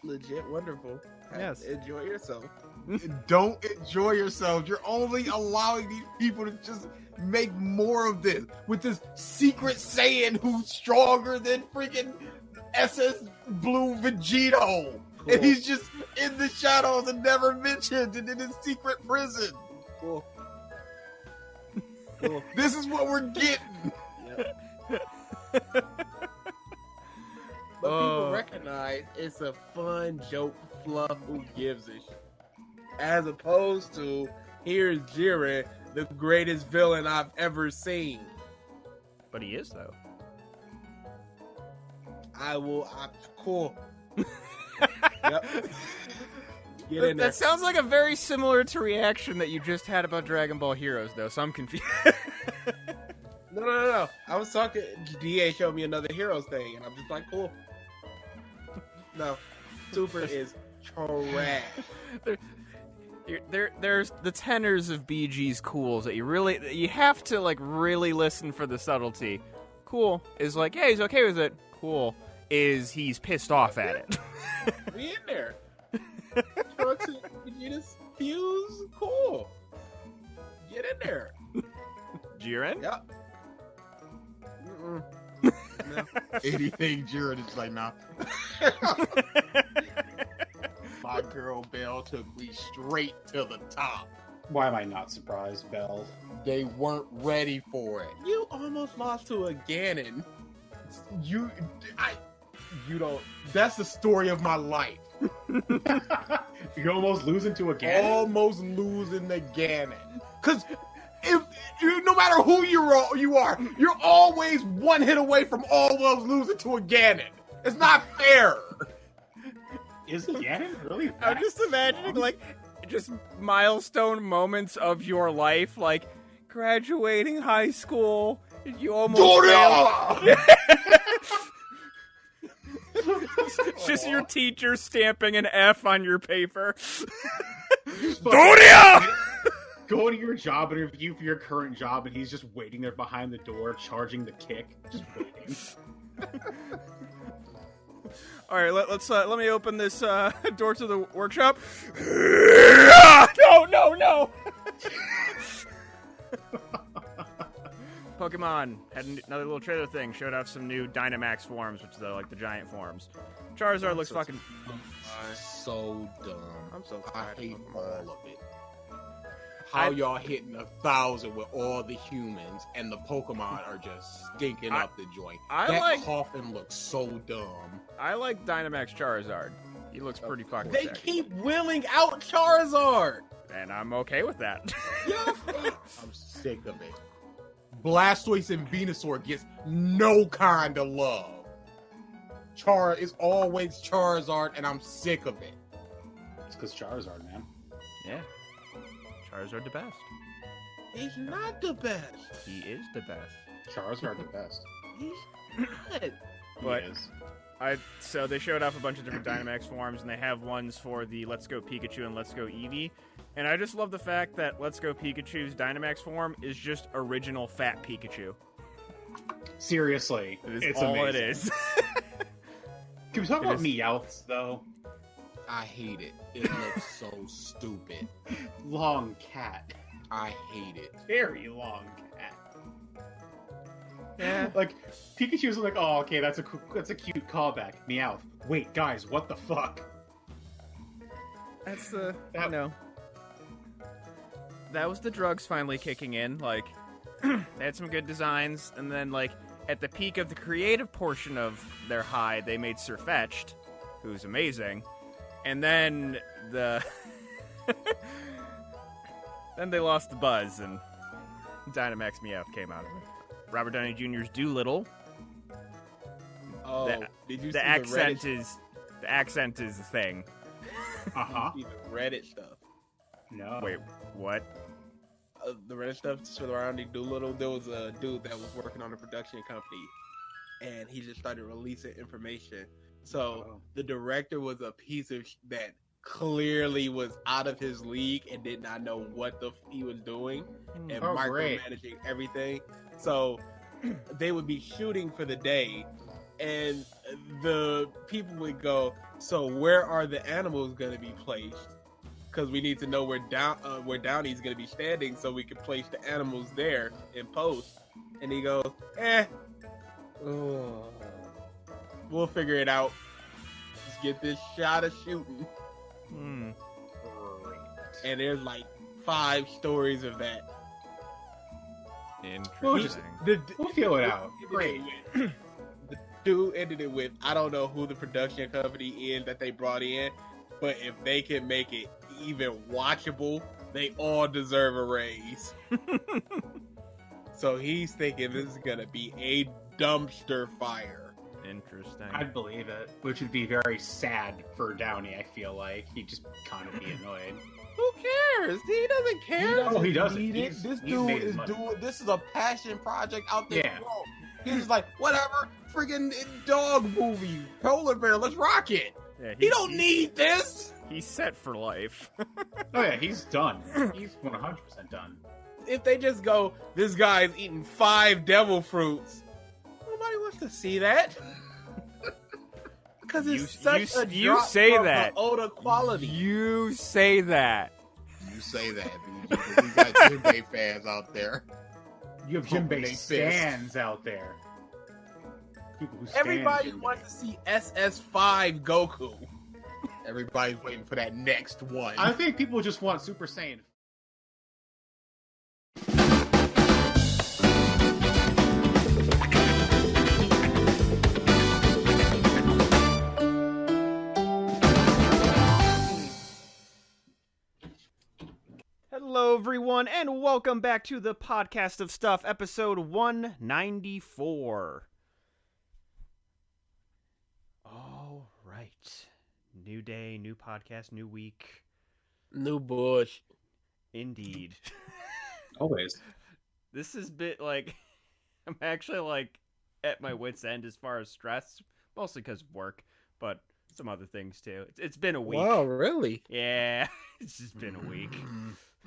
legit wonderful. Yes. Enjoy yourself. Don't enjoy yourself. You're only allowing these people to just make more of this with this secret Saiyan who's stronger than freaking SS Blue Vegito. Cool. And he's just in the shadows and never mentioned and in his secret prison. Cool. Cool. This is what we're getting. Yep. But people recognize it's a fun joke fluff. Who gives a shit? As opposed to here's Jiren, the greatest villain I've ever seen. But he is though. Cool. Yep. Get in there. That sounds like a very similar to reaction that you just had about Dragon Ball Heroes, though. So I'm confused. No. I was talking. DA showed me another Heroes thing, and I'm just like, cool. No, Super is trash. There's the tenors of BG's cools that you have to like really listen for the subtlety. Cool is like, yeah, he's okay with it. Cool is he's pissed off at it. We in there. Trunks and Vegeta's fuse. Cool. Get in there. Jiren? Yep. No. Anything Jiren is like, nah. My girl Belle took me straight to the top. Why am I not surprised, Belle? They weren't ready for it. You almost lost to a Ganon. You don't. That's the story of my life. You're almost losing to a Ganon? Almost losing the Ganon. Because no matter who you are, you're always one hit away from almost losing to a Ganon. It's not fair. Is Ganon really that I'm just imagining, strong? like, just milestone moments of your life, like graduating high school. You almost failed. It's just your teacher stamping an F on your paper. Doria! Go to your job interview for your current job, and he's just waiting there behind the door, charging the kick, just waiting. All right, let me open this door to the workshop. No! Pokemon had another little trailer thing. Showed off some new Dynamax forms, which are like the giant forms. Charizard looks fucking. So dumb. I'm so I tired hate of all Pokemon. of it. How y'all hitting 1,000 with all the humans and the Pokemon are just stinking up the joint. That coffin looks so dumb. I like Dynamax Charizard. He looks pretty fucking They sick. keep willing out Charizard. And I'm okay with that. I'm sick of it. Blastoise and Venusaur gets no kind of love. Char is always Charizard, and I'm sick of it. It's because Charizard, man. Yeah. Charizard the best. He's not the best. He is the best. Charizard the best. He's not. But He is. so they showed off a bunch of different Dynamax forms, and they have ones for the Let's Go Pikachu and Let's Go Eevee. And I just love the fact that Let's Go Pikachu's Dynamax form is just original fat Pikachu. Seriously, It is it's all amazing. it is. Can we talk It about is- Meowths, though? I hate it. It looks so stupid. Long cat. I hate it. Very long cat. Yeah. Like, Pikachu's like, oh, okay, that's a cute callback. Meowth. Wait, guys, what the fuck? That's the, that was the drugs finally kicking in. Like, they had some good designs, and then, like, at the peak of the creative portion of their high, they made Sirfetch'd, who's amazing. And then then they lost the buzz, and Dynamax Meowth came out of it. Robert Downey Jr.'s Doolittle. Oh, The- did you The see accent the Reddit, is the thing. Uh-huh. see the Reddit stuff? No. Wait, what? The Reddit stuff surrounding Doolittle. There was a dude that was working on a production company, and he just started releasing information. So the director was a piece of that clearly was out of his league and did not know what he was doing and Oh, great. micromanaging everything. So they would be shooting for the day, and the people would go, so where are the animals going to be placed? Because we need to know where Downey's going to be standing so we can place the animals there in post. And he goes, we'll figure it out. Just get this shot of shooting. And there's like 5 stories of that. Interesting. We'll feel it out. Great. The dude ended it with, I don't know who the production company is that they brought in, but if they can make it even watchable, they all deserve a raise. So he's thinking this is gonna be a dumpster fire. Interesting. I'd believe it, which would be very sad for Downey. I feel like he'd just kind of be annoyed. Who cares? He doesn't care. He doesn't. need it. He's This made dude his is money. doing. This is a passion project out there. Yeah. Bro. He's like, whatever, friggin' dog movie, polar bear, let's rock it. Yeah, He don't need this. He's set for life. Oh yeah, he's done. He's 100% done. If they just go, this guy's eating 5 devil fruits, nobody wants to see that. Because it's such a you drop say from that. the Oda quality. You say that. You say that, dude. We got Jinbei fans out there. You have Pumping Jinbei they fist. stands out there. People who stand Everybody Jinbei. wants to see SS5 Goku. Everybody's waiting for that next one. I think people just want Super Saiyan. Hello, everyone, and welcome back to the Podcast of Stuff, episode 194. All right. New day, new podcast, new week. New Bush. Indeed. Always. This is a bit like, I'm actually like at my wit's end as far as stress, mostly because of work, but some other things too. It's been a week. Wow, really? Yeah, it's just been a week.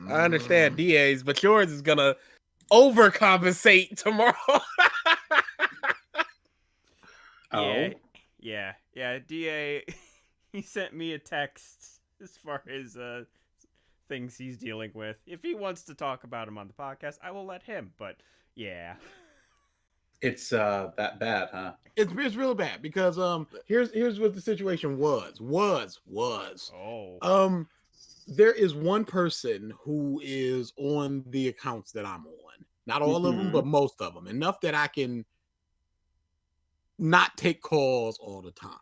I understand DA's, but yours is gonna overcompensate tomorrow. Yeah, yeah. DA, he sent me a text as far as things he's dealing with. If he wants to talk about him on the podcast, I will let him. But yeah, It's that bad, huh? It's real bad because here's what the situation was. oh, There is one person who is on the accounts that I'm on. Not all of them, but most of them. Enough that I can not take calls all the time.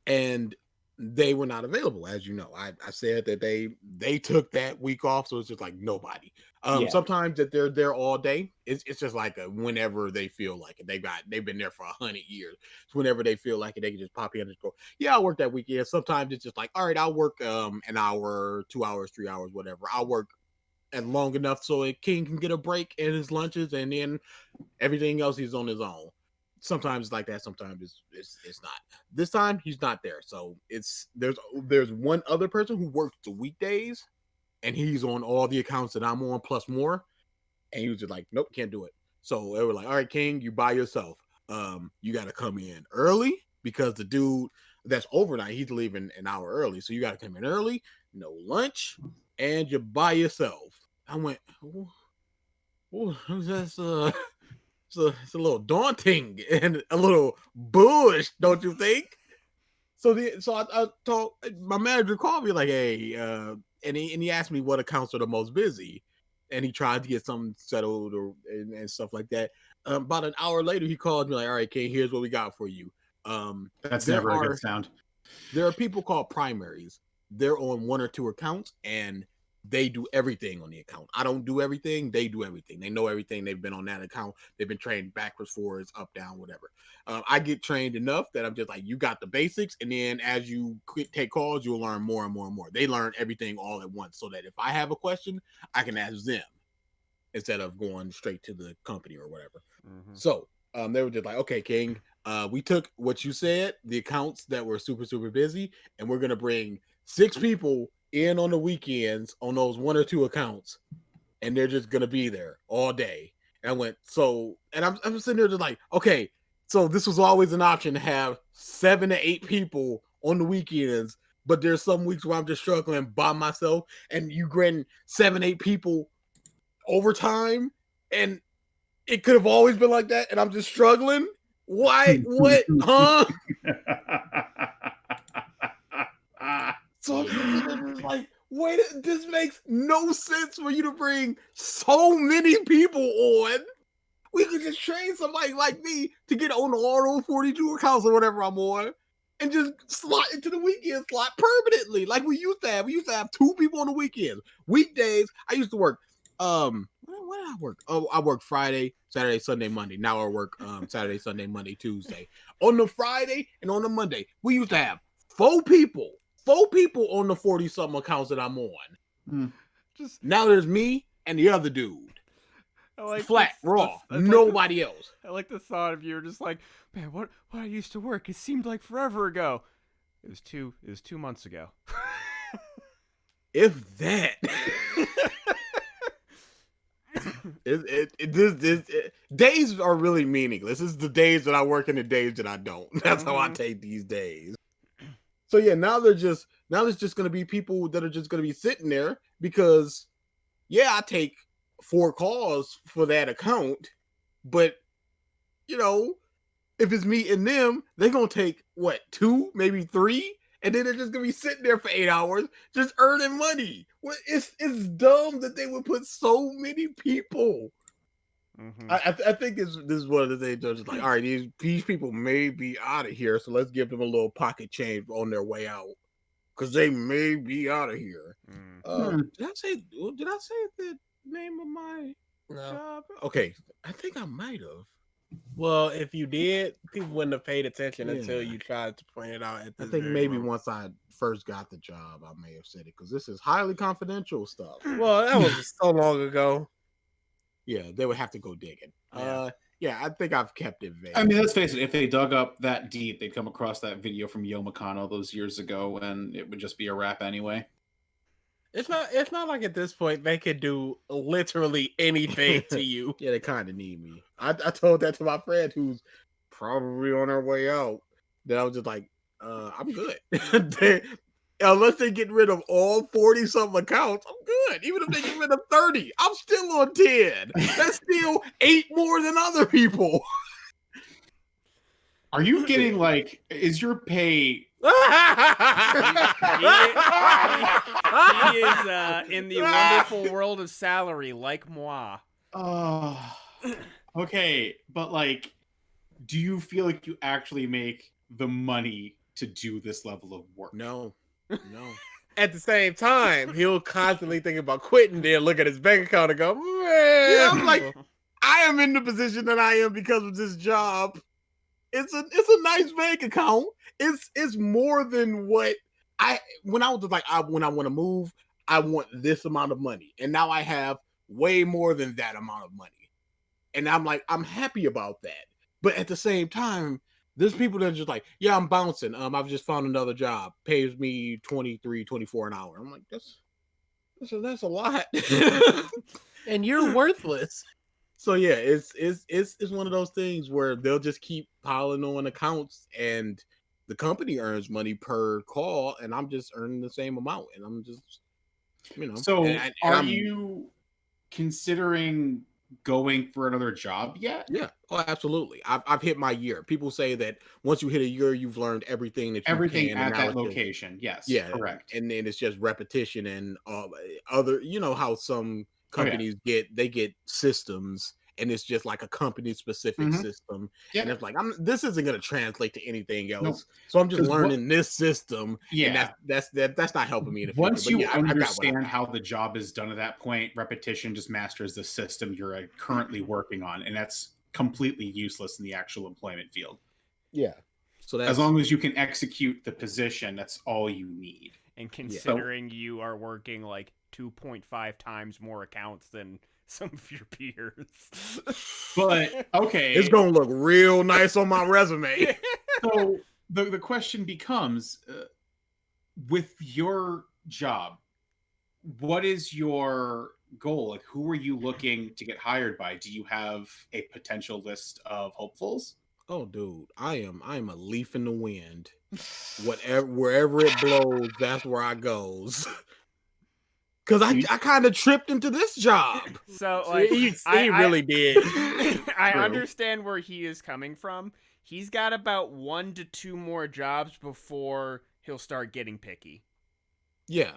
And they were not available, as you know. I said that they took that week off, so it's just like nobody. Yeah. Sometimes that they're there all day. It's just like whenever they feel like it. They've been there for 100 years. So whenever they feel like it, they can just pop in and go, yeah, I'll work that weekend. Sometimes it's just like, all right, I'll work an hour, 2 hours, 3 hours, whatever. I'll work and long enough so King can get a break and his lunches, and then everything else he's on his own. Sometimes it's like that. Sometimes it's not. This time he's not there. So there's one other person who works the weekdays, and he's on all the accounts that I'm on plus more. And he was just like, nope, can't do it. So they were like, all right, King, you by yourself. You got to come in early because the dude that's overnight, he's leaving an hour early. So you got to come in early, no lunch, and you're by yourself. I went, that's it's a little daunting and a little bullish, don't you think? So I told my manager called me like, hey, and he asked me what accounts are the most busy, and he tried to get something settled and stuff like that. About an hour later, he called me like, all right, King, here's what we got for you. That's never a good sound. There are people called primaries. They're on 1 or 2 accounts, and they do everything on the account. I don't do everything. They do everything. They know everything. They've been on that account. They've been trained backwards, forwards, up, down, whatever. I get trained enough that I'm just like, you got the basics. And then as you take calls, you'll learn more and more and more. They learn everything all at once so that if I have a question, I can ask them instead of going straight to the company or whatever. Mhm. So they were just like, okay, King, we took what you said, the accounts that were super, super busy, and we're going to bring 6 people in on the weekends on those 1 or 2 accounts, and they're just gonna be there all day. And I went, so, and I'm sitting there just like, okay, So this was always an option to have 7 to 8 people on the weekends. But there's some weeks where I'm just struggling by myself, and you grant 7, 8 people overtime, and it could have always been like that, and I'm just struggling. Why? What? Huh? So I'm just like, wait, this makes no sense for you to bring so many people on. We could just train somebody like me to get on all those 42 accounts or whatever I'm on and just slot into the weekend slot permanently. Like we used to have. We used to have 2 people on the weekends. Weekdays, I used to work. When did I work? Oh, I work Friday, Saturday, Sunday, Monday. Now I work Saturday, Sunday, Monday, Tuesday. On the Friday and on the Monday, we used to have 4 people. 4 people on the 40-something accounts that I'm on. Just Now there's me and the other dude. I like Flat, this- raw, I like nobody else. I like the thought of you were just like, man, what I used to work, it seemed like forever ago. It was 2 months ago. If that. Days are really meaningless. It's the days that I work and the days that I don't. That's how I take these days. So yeah, now there's just going to be people that are just going to be sitting there because, yeah, I take 4 calls for that account, but you know, if it's me and them, they're going to take what, 2, maybe 3, and then they're just going to be sitting there for 8 hours just earning money. Well, it's dumb that they would put so many people. Mm-hmm. I think this is one of the things they're just like, all right, these people may be out of here, so let's give them a little pocket change on their way out because they may be out of here. Did I say the name of my job? Okay, I think I might have. Well, if you did, people wouldn't have paid attention until Yeah. you tried to point it out. At I this think very maybe moment. once I first got the job, I may have said it because this is highly confidential stuff. Well, that was so long ago. Yeah, they would have to go digging. Yeah. Yeah, I think I've kept it vague. I mean, let's face it. If they dug up that deep, they'd come across that video from Yo Makano those years ago, and it would just be a wrap anyway. It's not like at this point they could do literally anything to you. Yeah, they kind of need me. I told that to my friend who's probably on her way out. That I was just like, I'm good. Unless they get rid of all 40-something accounts, I'm good. Even if they get rid of 30, I'm still on 10. That's still 8 more than other people. Are you getting like? Is your pay? He is in the wonderful world of salary, like moi. Okay, but like, do you feel like you actually make the money to do this level of work? No. At the same time, he'll constantly think about quitting, then look at his bank account and go, man. Yeah, I'm like, I am in the position that I am because of this job. It's a nice bank account. It's more than what when I was like, when I want to move, I want this amount of money. And now I have way more than that amount of money. And I'm like, I'm happy about that. But at the same time, there's people that are just like, yeah, I'm bouncing. I've just found another job. Pays me $23, $24 an hour. I'm like, that's a lot. And you're worthless. So yeah, it's one of those things where they'll just keep piling on accounts and the company earns money per call and I'm just earning the same amount and I'm just, you know. So and are I'm- you considering going for another job yet? Yeah. Oh, absolutely. I've hit my year. People say that once you hit a year, you've learned everything that you Everything can. at and now that it's just- location. Yes. Yeah. Correct. And then it's just repetition and other, you know, how some companies get systems and it's just like a company specific system. Yeah. And it's like, this isn't going to translate to anything else. Nope. So I'm just 'Cause learning this system. Yeah. And that's not helping me in the future. Once But you yeah, I got what I understand got. how the job is done at that point, repetition just masters the system you're currently working on, and that's completely useless in the actual employment field. Yeah. So that's As long as you can execute the position, that's all you need. And considering you are working like 2.5 times more accounts than some of your peers. But okay, it's gonna look real nice on my resume. so the question becomes, with your job, what is your goal? Like, who are you looking to get hired by? Do you have a potential list of hopefuls? Oh, dude, I am a leaf in the wind. Wherever it blows, that's where I goes. Cause I kind of tripped into this job. So like he I really did. I True. understand where he is coming from. He's got about 1 to 2 more jobs before he'll start getting picky. Yeah.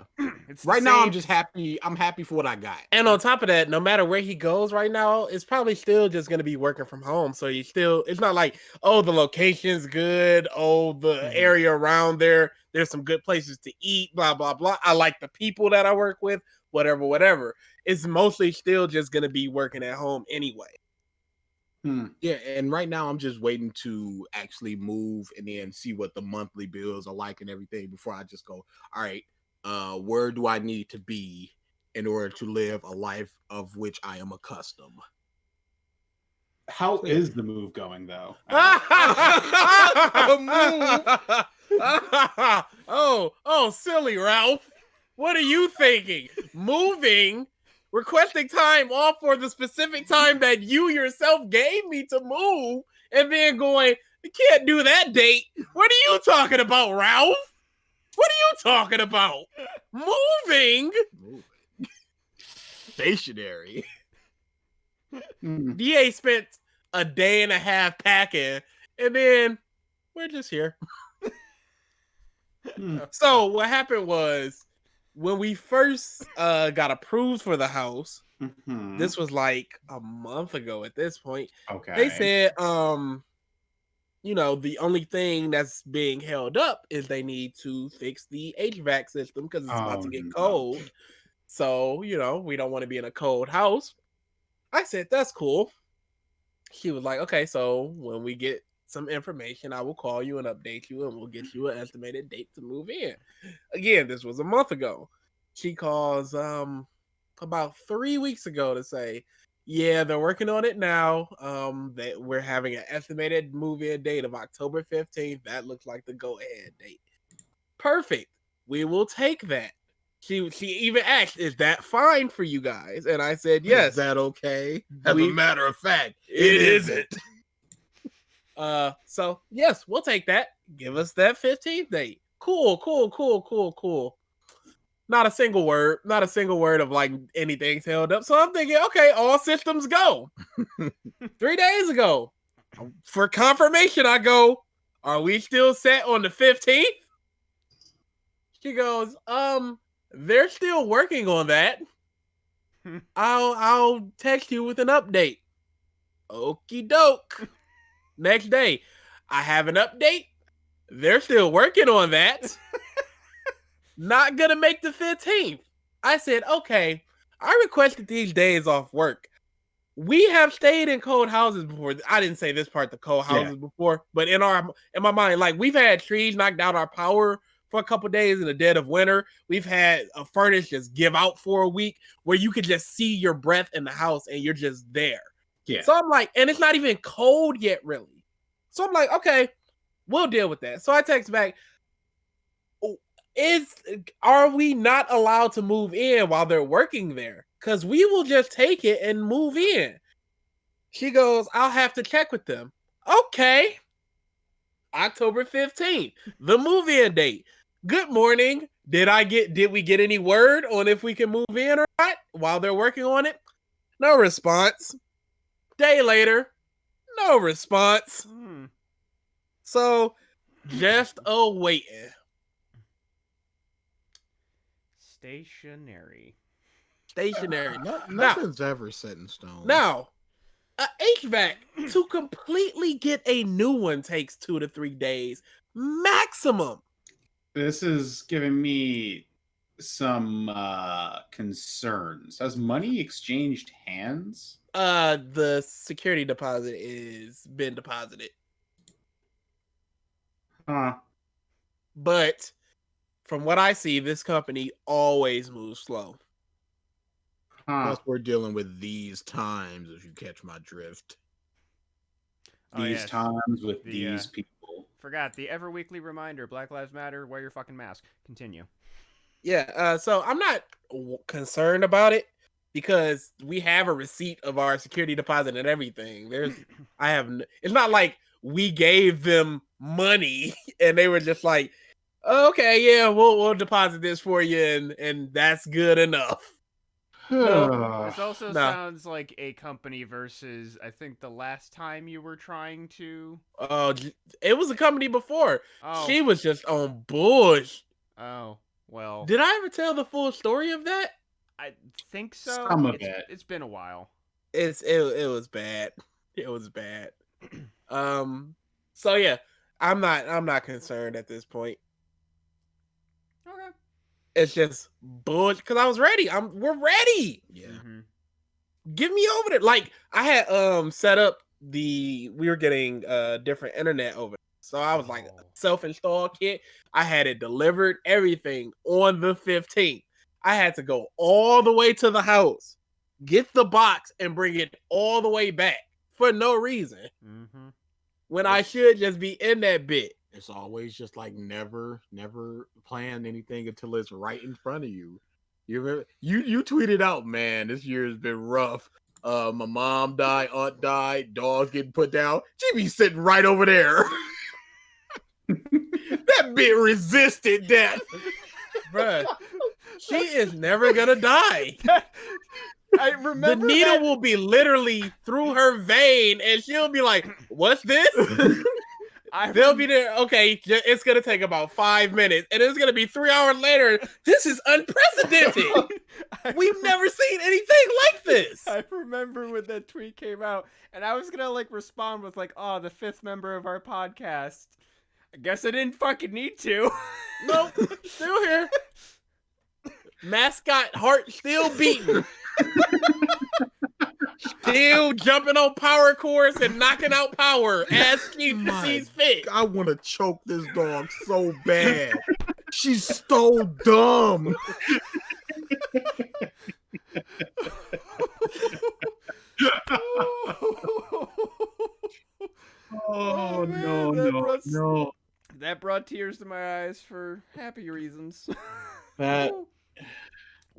It's the Right now, I'm same- just happy. I'm happy for what I got. And on top of that, no matter where he goes right now, it's probably still just going to be working from home. So it's not like, oh, the location's good. Oh, the area around there's some good places to eat, blah, blah, blah. I like the people that I work with, whatever. It's mostly still just going to be working at home anyway. Yeah, and right now I'm just waiting to actually move and then see what the monthly bills are like and everything before I just go, all right, where do I need to be in order to live a life of which I am accustomed? How is the move going, though? oh, silly Ralph. What are you thinking? Moving, requesting time off for the specific time that you yourself gave me to move, and then going, I can't do that date. What are you talking about, Ralph? What are you talking about? Moving? Stationary. DA spent a day and a half packing, and then we're just here. So what happened was when we first got approved for the house, this was like a month ago at this point. Okay. They said, the only thing that's being held up is they need to fix the HVAC system because it's about to get cold. So, we don't want to be in a cold house. I said, that's cool. She was like, okay, so when we get some information, I will call you and update you and we'll get you an estimated date to move in. Again, this was a month ago. She calls about 3 weeks ago to say, yeah, they're working on it now. That we're having an estimated move-in date of October 15th. That looks like the go-ahead date. Perfect. We will take that. She even asked, is that fine for you guys? And I said, yes. Is that okay? As a matter of fact, it isn't. So yes, we'll take that. Give us that 15th date. Cool. Not a single word of like anything's held up. So I'm thinking, okay, all systems go. 3 days ago, for confirmation, I go, are we still set on the 15th? She goes, they're still working on that. I'll text you with an update. Okie doke. Next day, I have an update. They're still working on that. Not gonna make the 15th. I said, okay, I requested these days off work. We have stayed in cold houses before. I didn't say this part, the cold houses before, but in my mind, like we've had trees knocked out our power for a couple days in the dead of winter. We've had a furnace just give out for a week where you could just see your breath in the house and you're just there. Yeah. So I'm like, and it's not even cold yet, really. So I'm like, okay, we'll deal with that. So I text back, are we not allowed to move in while they're working there? Because we will just take it and move in. She goes, I'll have to check with them. Okay. October 15th, the move-in date. Good morning. Did we get any word on if we can move in or not while they're working on it? No response. Day later, no response. So just waiting. Stationary. Nothing's ever set in stone. Now, a HVAC to completely get a new one takes 2 to 3 days maximum. This is giving me some concerns. Has money exchanged hands? The security deposit is been deposited. But from what I see, this company always moves slow. Plus, we're dealing with these times, if you catch my drift. These times with these people. Forgot the ever weekly reminder: Black Lives Matter. Wear your fucking mask. Continue. Yeah. So I'm not concerned about it because we have a receipt of our security deposit and everything. It's not like we gave them money and they were just like, okay, yeah, we'll deposit this for you and that's good enough. This also No. sounds like a company versus, I think, the last time you were trying to. Oh, it was a company before. Oh, She was just on bullshit. oh, well. Did I ever tell the full story of that? I think so. Some of it. It's been a while. It was bad. It was bad. So yeah, I'm not concerned at this point. Okay. It's just bullshit because I was ready. We're ready. Yeah. Mm-hmm. Give me over there. Like I had set up we were getting different internet over there. So I was like self-install kit. I had it delivered, everything on the 15th. I had to go all the way to the house, get the box, and bring it all the way back for no reason. Mm-hmm. When I should just be in that bit. It's always just like never plan anything until it's right in front of you. You remember, you tweeted out, man, this year has been rough. My mom died, aunt died, dogs getting put down. She be sitting right over there. That bit resisted death. Bruh, she is never gonna die. I The remember needle that- will be literally through her vein, and she'll be like, "What's this?" They'll be there. Okay, it's gonna take about 5 minutes, and it's gonna be 3 hours later. This is unprecedented. We've never seen anything like this. I remember when that tweet came out, and I was gonna like respond with like, "Oh, the 5th member of our podcast." I guess I didn't fucking need to. Nope, still here. Mascot heart still beating. Still jumping on power chords and knocking out power as she sees fit. I want to choke this dog so bad. She's so dumb. Oh, man, no, that no, brought- no. That brought tears to my eyes for happy reasons. That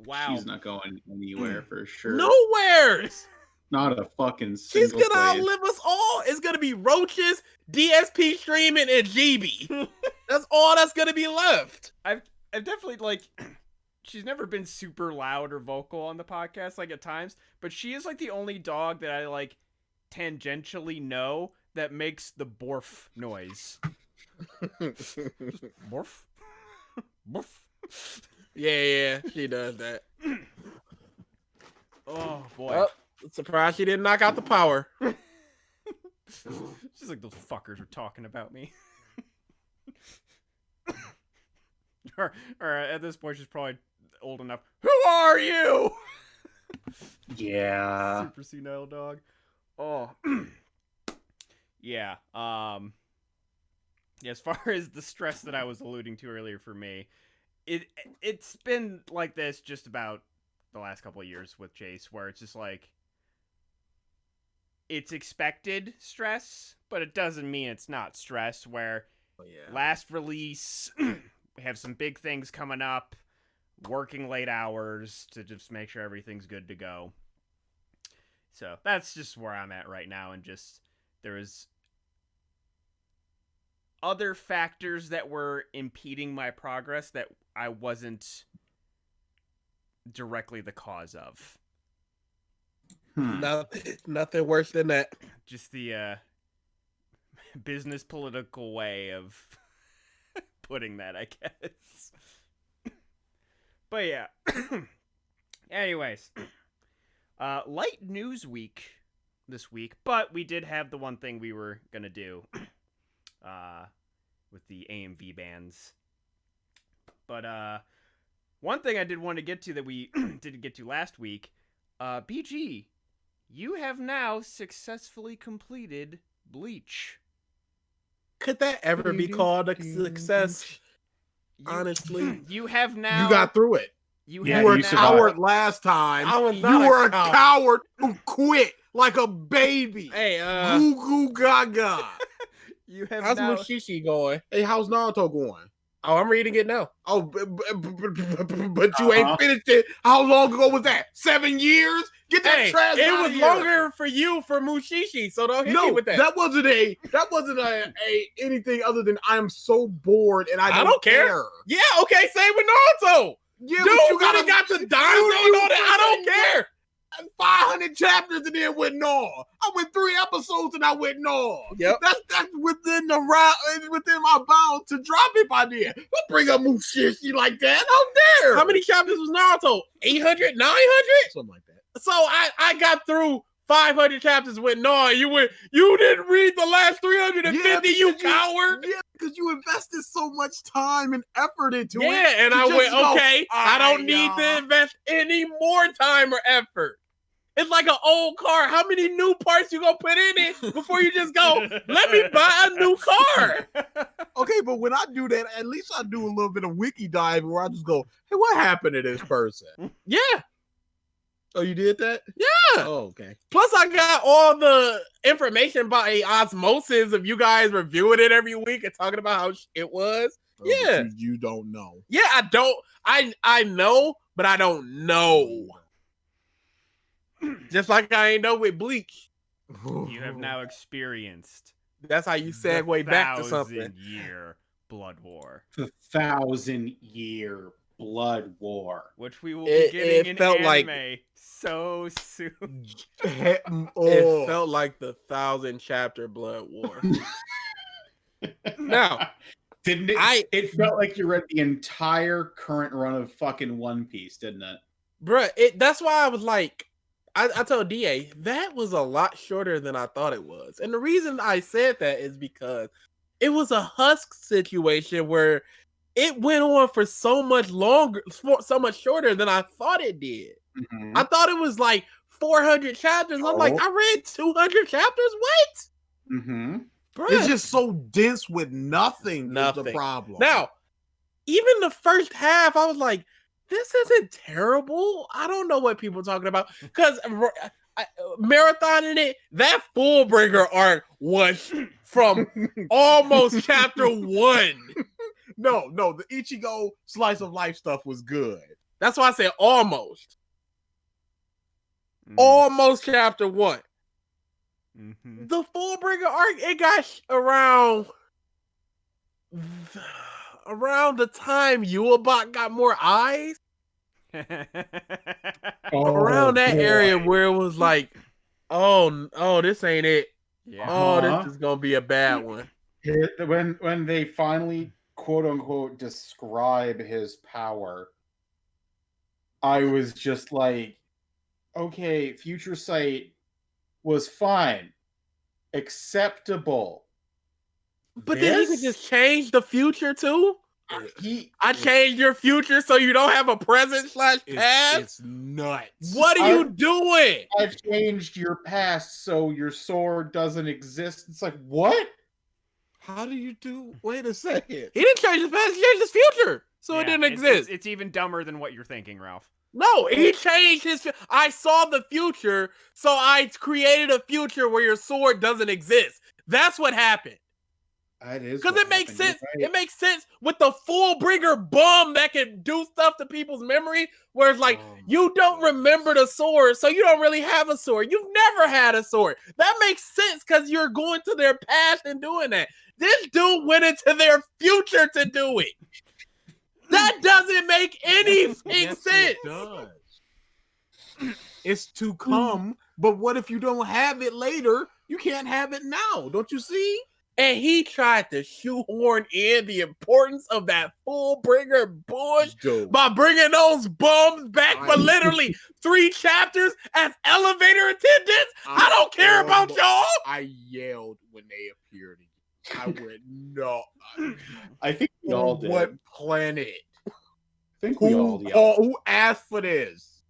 Wow. she's not going anywhere for sure. Nowhere. Not a fucking She's single gonna place. outlive us all. It's gonna be roaches, DSP streaming, and GB. That's all that's gonna be left. I've definitely like she's never been super loud or vocal on the podcast like at times, but she is like the only dog that I like tangentially know that makes the borf noise. Borf? Borf? Yeah, she does that. Oh boy. Well, surprised she didn't knock out the power. She's like, those fuckers are talking about me. or at this point, she's probably old enough. Who are you? Yeah. Super senile dog. Oh. Yeah. As far as the stress that I was alluding to earlier for me, it's been like this just about the last couple of years with Chase, where it's just like it's expected stress, but it doesn't mean it's not stress. Where last release, we have some big things coming up, working late hours to just make sure everything's good to go. So that's just where I'm at right now, and just there is other factors that were impeding my progress that I wasn't directly the cause of. Nothing worse than that. Just the business political way of putting that, I guess. But yeah. Anyways. Light news week this week, but we did have the one thing we were gonna do with the AMV bans. But one thing I did want to get to that we didn't get to last week, BG, you have now successfully completed Bleach. Could that ever be called a success? Honestly, You have now. You got through it. You Yeah, You were a you now. survived. coward last time. I was You not were a coward. coward who quit like a baby. Hey, Goo goo gaga. You have how's now. Mushishi going? Hey, how's Naruto going? Oh, I'm reading it now. Oh, but you ain't finished it. How long ago was that? 7 years? Get that Hey, trash it out was of here. longer for you for Mushishi, so don't hit me No, with that. that wasn't a anything other than I am so bored and I don't care. Yeah, okay, same with Naruto. Yeah, Dude, but you really got the dimes on it. I don't care. 500 chapters and then went no. I went 3 episodes and I went no. Yep. That's within the round, within my bounds to drop it by then. Don't bring up Mushishi like that. How dare? How many chapters was Naruto? 800, 900? Something like that. So I got through 500 chapters with no. You didn't read the last 350, you coward. Yeah, because you invested so much time and effort into it. Yeah, and You I just went, go, okay, I don't "Alright, need y'all." to invest any more time or effort. It's like an old car. How many new parts you gonna put in it before you just go, let me buy a new car? Okay, but when I do that, at least I do a little bit of wiki dive where I just go, hey, what happened to this person? Yeah. Oh, you did that? Yeah. Oh, okay. Plus, I got all the information by osmosis of you guys reviewing it every week and talking about how it was. Oh, but Yeah. You don't know. Yeah, I don't. I know, but I don't know. Just like I ain't know with Bleach. You have now experienced That's how you segue back to something. 1,000-year blood war, The 1,000-year blood war. which we will It- be getting it in felt anime like- so soon. It felt like the 1,000-chapter blood war. Now, Didn't it? It felt like you read the entire current run of fucking One Piece, didn't it? bruh, that's why I was like, I told DA, that was a lot shorter than I thought it was. And the reason I said that is because it was a Husk situation where it went on for so much longer, so much shorter than I thought it did. Mhm. I thought it was like 400 chapters. I'm like, I read 200 chapters? What? Mm-hmm. Bruh. It's just so dense with nothing. Is Nothing. the problem. Now, even the first half, I was like, this isn't terrible. I don't know what people are talking about. Because marathoning it, that Fullbringer arc was from almost chapter 1. No, the Ichigo slice of life stuff was good. That's why I said almost. Mm. Almost chapter 1. Mhm. The Fullbringer arc, it got around the time Yuabot got more eyes. Around that area where it was like, oh, this ain't it. Yeah. Oh, Uh-huh. this is gonna be a bad one. When they finally quote unquote describe his power, I was just like, okay, Future Sight was fine, acceptable. But then you This? can just change the future too. He I changed your future so you don't have a present / past. It's nuts. What are you doing? I've changed your past so your sword doesn't exist. It's like, what? How do you do? Wait a second. He didn't change his past. He changed his future, so it Yeah, didn't it's- exist. It's even dumber than what you're thinking, Ralph. No, he changed his. I saw the future, so I created a future where your sword doesn't exist. That's what happened. That is Because what it makes happened. sense. You're right. It makes sense with the Fullbringer bum that can do stuff to people's memory. Where it's like you don't remember the sword, so you don't really have a sword. You've never had a sword. That makes sense because you're going to their past and doing that. This dude went into their future to do it. That doesn't make anything Yes, sense. it does. It's to come, but what if you don't have it later? You can't have it now. Don't you see? And he tried to shoehorn in the importance of that Fullbringer bush Dude. by bringing those bums back for I- literally 3 chapters as elevator attendants. I don't care about y'all. I yelled when they appeared. I went, no. I think we all On did. what planet? I think we all did. Who asked for this?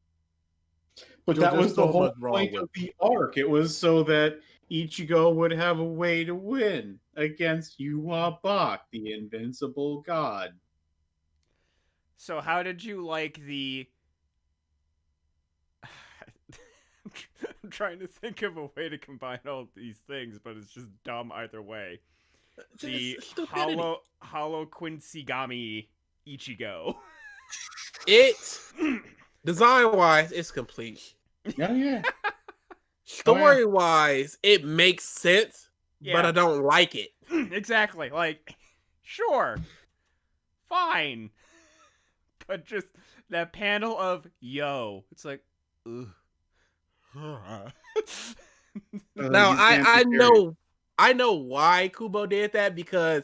But Dude, that there's was the so whole much wrong point with of the arc. It was so that Ichigo would have a way to win against Yuabak, the invincible god. So how did you like the... I'm trying to think of a way to combine all these things, but it's just dumb either way. The Just stupidity. Hollow Quincy-gami Ichigo. It's design wise, it's complete. Oh yeah. Story wise, it makes sense, but I don't like it. Exactly. Like, sure, fine, but just that panel of yo, it's like, ugh. Now You can't be serious. I know why Kubo did that, because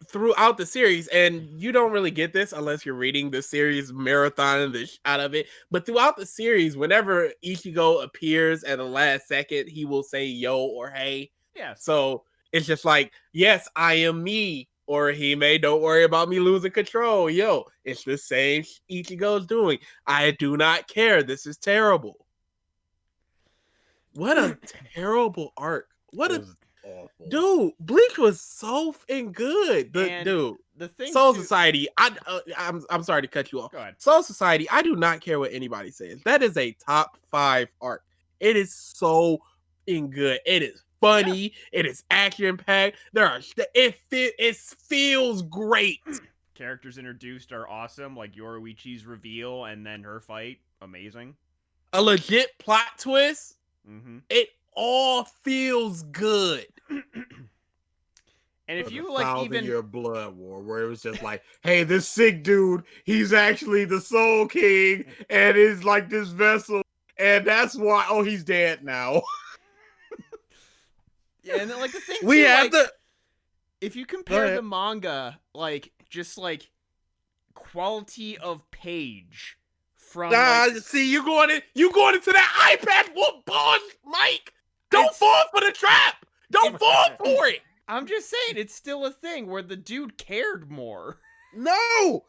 throughout the series, and you don't really get this unless you're reading the series marathon the out of it, but throughout the series, whenever Ichigo appears at the last second, he will say yo or hey. Yes. So it's just like, yes, I am me, or Hime, don't worry about me losing control. Yo, it's the same Ichigo's doing. I do not care. This is terrible. What a terrible arc. What It a was awful. dude, Bleach was so good. And Dude, the thing Soul too- Society. I'm sorry to cut you off. Go ahead. Soul Society. I do not care what anybody says. That is a top 5 arc. It is so good. It is funny. It is action packed. It feels great. Characters introduced are awesome, like Yoruichi's reveal and then her fight, amazing. A legit plot twist. Mm-hmm. It all feels good. And if The you like even Year Blood War, where it was just like, hey, this sick dude, he's actually the Soul King, and is like this vessel, and that's why. Oh, he's dead now. yeah, and then like the thing We too, have like, to. if you compare ahead. the manga, like just like quality of page from See, you going into that iPad whoop balls, Mike. Don't It's- fall for the trap. Don't fall for it. I'm just saying it's still a thing where the dude cared more. No,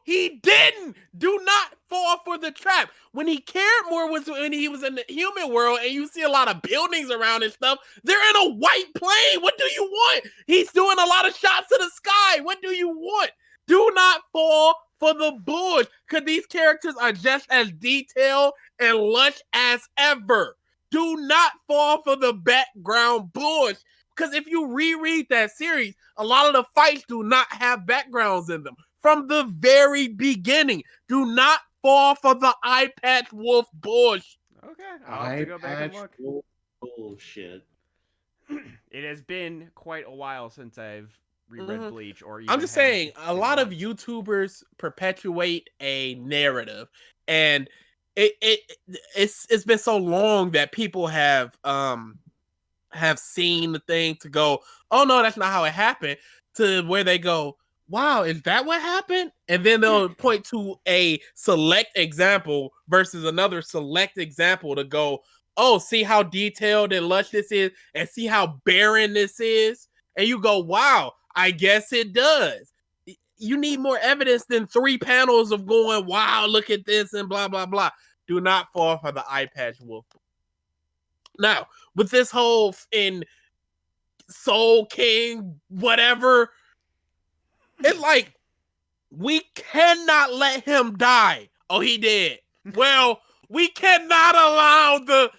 he didn't. Do not fall for the trap. When he cared more was when he was in the human world, and you see a lot of buildings around and stuff. They're in a white plane. What do you want? He's doing a lot of shots to the sky. What do you want? Do not fall for the bullshit, because these characters are just as detailed and lush as ever. Do not fall for the background bullshit, because if you reread that series, a lot of the fights do not have backgrounds in them. From the very beginning, do not fall for the eye patch wolf bullshit. Okay, I'll have to go back and look. Bullshit. It has been quite a while since I've reread Mhm. Bleach, or even I'm just had saying, a lot of watched. YouTubers perpetuate a narrative, and it's been so long that people have seen the thing to go, oh no, that's not how it happened, to where they go, wow, is that what happened? And then they'll point to a select example versus another select example to go, oh, see how detailed and lush this is, and see how barren this is. And you go, wow, I guess it does. You need more evidence than 3 panels of going, wow, look at this and blah, blah, blah. Do not fall for the eye patch wolf. Now, with this whole in Soul King, whatever, it's like, we cannot let him die. Oh, he did. Well, we cannot allow the...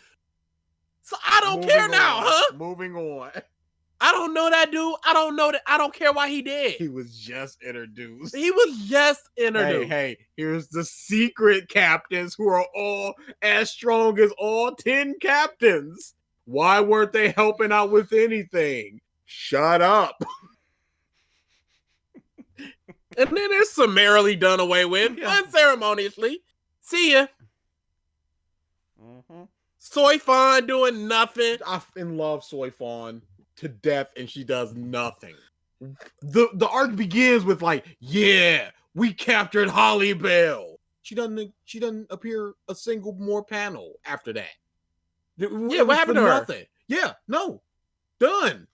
So I don't care now, huh? Moving on. I don't know that dude. I don't know that. I don't care why he did. He was just introduced. He was just introduced. Hey, here's the secret captains who are all as strong as all 10 captains. Why weren't they helping out with anything? Shut up. And then they're summarily done away with, unceremoniously. See ya. Mm-hmm. Soy Fawn doing nothing. I love Soy Fawn to death, and she does nothing. The arc begins with like, yeah, we captured Holly Bell. She doesn't appear a single more panel after that. Yeah, what happened to her? Nothing. Yeah, no, done.